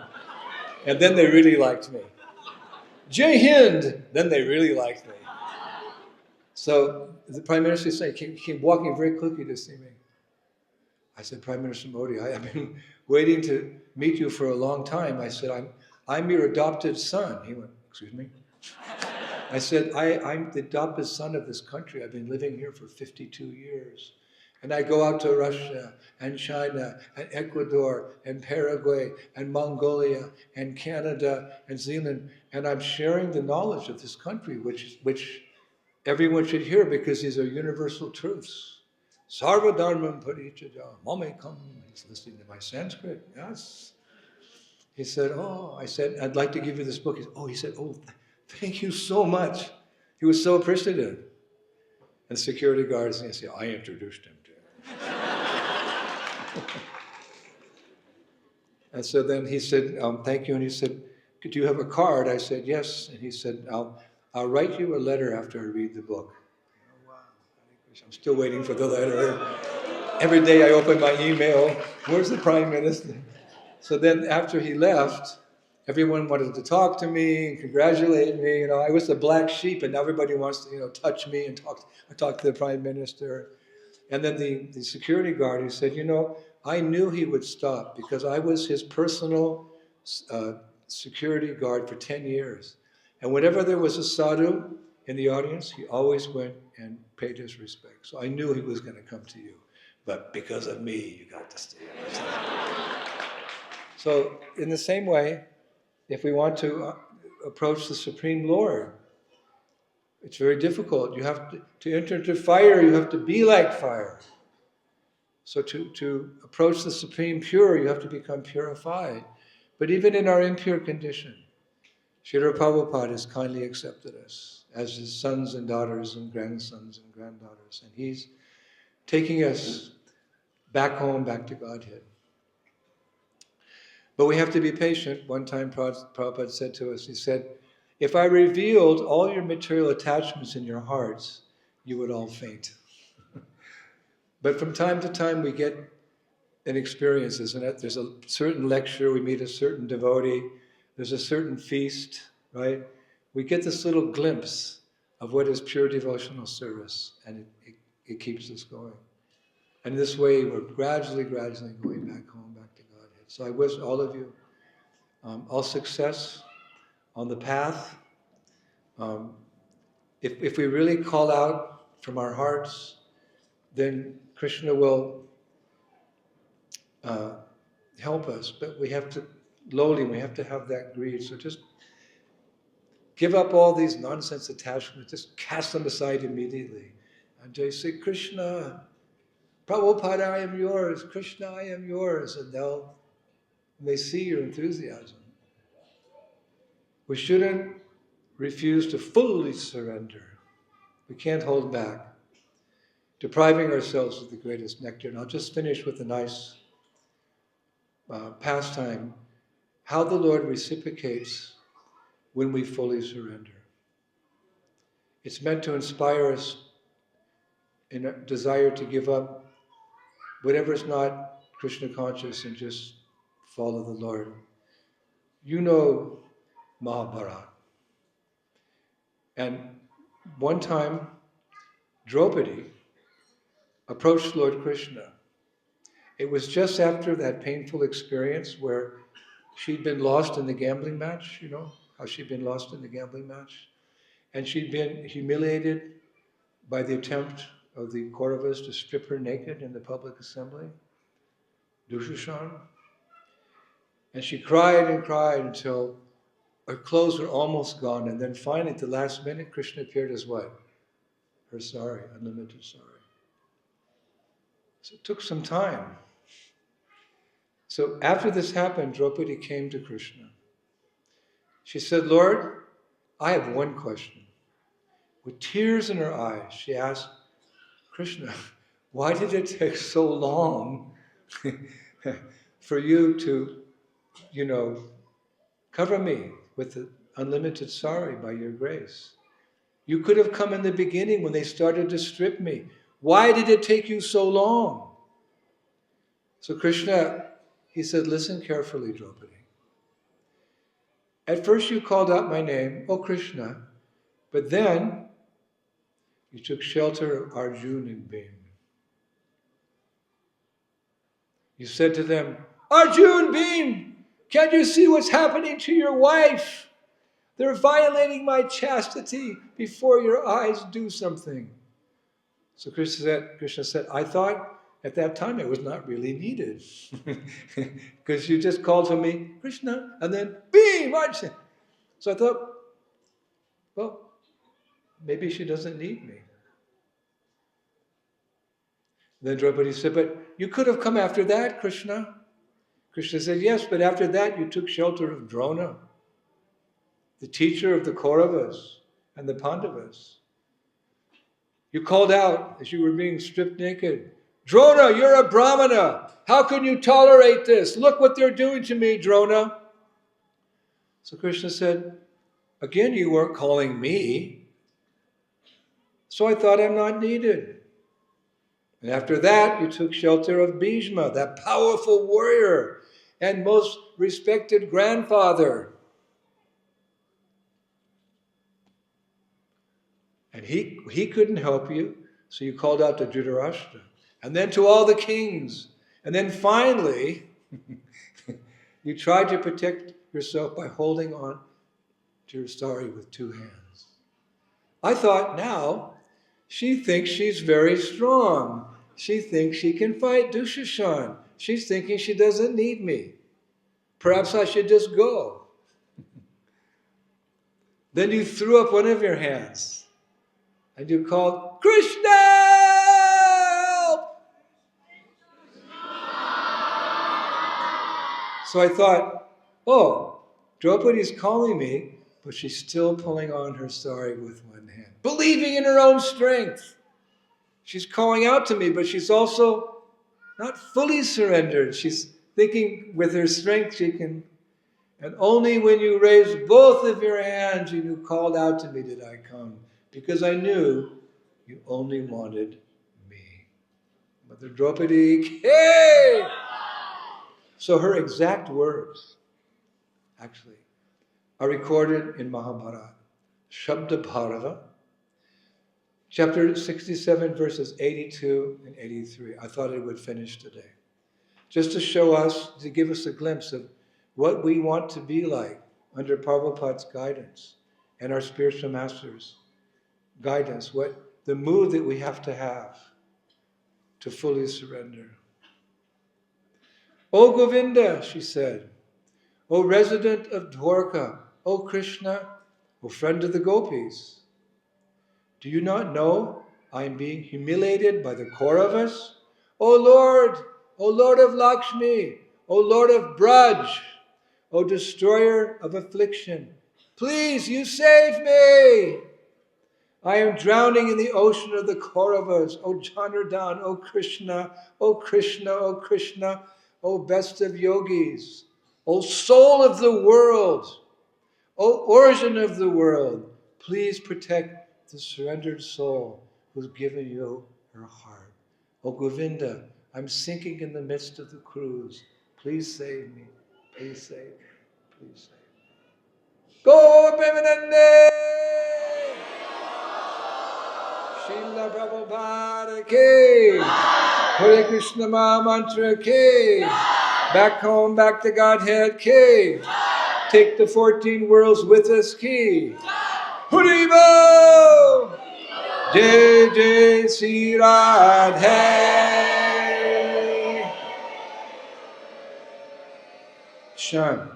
And then they really liked me. Jai Hind! Then they really liked me. So the Prime Minister said, he came walking very quickly to see me. I said, Prime Minister Modi, I have been waiting to meet you for a long time. I said, I'm your adopted son. He went, excuse me? I said, I'm the adopted son of this country. I've been living here for 52 years. And I go out to Russia and China and Ecuador and Paraguay and Mongolia and Canada and Zealand. And I'm sharing the knowledge of this country, which everyone should hear because these are universal truths. Sarva dharmam parichaja, mamekam. He's listening to my Sanskrit. Yes. He said, oh, I said, I'd like to give you this book. He said, oh, thank you so much. He was so appreciative. And the security guards, and I said, I introduced him to him. And so then he said, thank you. And he said, do you have a card? I said, yes. And he said, I'll write you a letter after I read the book. Oh, wow. I'm still waiting for the letter. Every day I open my email. Where's the Prime Minister? So then after he left, everyone wanted to talk to me and congratulate me. I was the black sheep, and now everybody wants to, touch me and talk to the Prime Minister. And then the security guard, he said, I knew he would stop because I was his personal security guard for 10 years. And whenever there was a sadhu in the audience, he always went and paid his respect. So I knew he was going to come to you. But because of me, you got to stay. So in the same way, if we want to approach the Supreme Lord, it's very difficult. You have to enter into fire, you have to be like fire. So to approach the Supreme Pure, you have to become purified. But even in our impure condition, Srila Prabhupada has kindly accepted us as his sons and daughters and grandsons and granddaughters. And he's taking us back home, back to Godhead. But we have to be patient. One time Prabhupada said to us, he said, if I revealed all your material attachments in your hearts, you would all faint. But from time to time we get an experience, isn't it? There's a certain lecture, we meet a certain devotee, there's a certain feast, right? We get this little glimpse of what is pure devotional service, and it keeps us going. And this way we're gradually going back home, back to Godhead. So I wish all of you all success on the path. If we really call out from our hearts, then Krishna will help us. But we have to, we have to have that greed. So just give up all these nonsense attachments. Just cast them aside immediately. And just say, Krishna, Prabhupada, I am yours. Krishna, I am yours. And they see your enthusiasm. We shouldn't refuse to fully surrender. We can't hold back, depriving ourselves of the greatest nectar. And I'll just finish with a nice pastime, how the Lord reciprocates when we fully surrender. It's meant to inspire us in a desire to give up whatever is not Krishna conscious and just follow the Lord. You know Mahabharata. And one time, Draupadi approached Lord Krsna. It was just after that painful experience where she'd been lost in the gambling match, how she'd been lost in the gambling match. And she'd been humiliated by the attempt of the Kauravas to strip her naked in the public assembly, Dushashan. And she cried and cried until her clothes were almost gone. And then finally, at the last minute, Krishna appeared as what? Her sari, unlimited sari. So it took some time. So after this happened, Draupadi came to Krishna. She said, Lord, I have one question. With tears in her eyes, she asked, Krishna, why did it take so long for you to, cover me with the unlimited sari by your grace? You could have come in the beginning when they started to strip me. Why did it take you so long? So Krishna, he said, listen carefully, Draupadi. At first you called out my name, oh Krishna, but then you took shelter of Arjuna and Bhim. You said to them, Arjuna, Bhim, can't you see what's happening to your wife? They're violating my chastity before your eyes do something. So Krishna said, I thought at that time it was not really needed. Because you just called to me, Krishna, and then, beam! So I thought, well, maybe she doesn't need me. Then Draupadi said, but you could have come after that, Krishna. Krishna said, yes, but after that you took shelter of Drona, the teacher of the Kauravas and the Pandavas. You called out as you were being stripped naked, Drona, you're a Brahmana. How can you tolerate this? Look what they're doing to me, Drona. So Krishna said, again, you weren't calling me. So I thought I'm not needed. And after that, you took shelter of Bhishma, that powerful warrior and most respected grandfather. And he couldn't help you, so you called out to Dhritarashtra. And then to all the kings. And then finally, you tried to protect yourself by holding on to your sari with two hands. I thought, now, she thinks she's very strong. She thinks she can fight Dushashan. She's thinking she doesn't need me. Perhaps I should just go. Then you threw up one of your hands and you called, Krishna! Help! So I thought, oh, Draupadi's calling me, but she's still pulling on her sari with one hand, believing in her own strength. She's calling out to me, but she's also not fully surrendered. She's thinking with her strength she can. And only when you raised both of your hands and you called out to me did I come, because I knew you only wanted me. Mother Draupadi, hey! So her exact words, actually, are recorded in Mahabharata, Shabda Bharata, chapter 67, verses 82 and 83. I thought it would finish today. Just to show us, to give us a glimpse of what we want to be like under Prabhupada's guidance and our spiritual masters' guidance, what the mood that we have to fully surrender. O Govinda, she said, O resident of Dwarka, O Krishna, O friend of the gopis, do you not know I am being humiliated by the Kauravas? O Lord of Lakshmi, O Lord of Braj, O destroyer of affliction, please, you save me! I am drowning in the ocean of the Kauravas. O Janardhan, O Krishna, O Krishna, O Krishna, O best of yogis, O soul of the world, O origin of the world, please protect the surrendered soul who's given you her heart. O Govinda, I'm sinking in the midst of the cruise. Please save me. Please save me. Please save me. Go, Premanande! Srila Prabhupada ki! Hare Krishna Maha Mantra ki! Back home, back to Godhead ki! Take the 14 worlds with us ki! Haribo! Jai Jai Sri Radhe! Shan.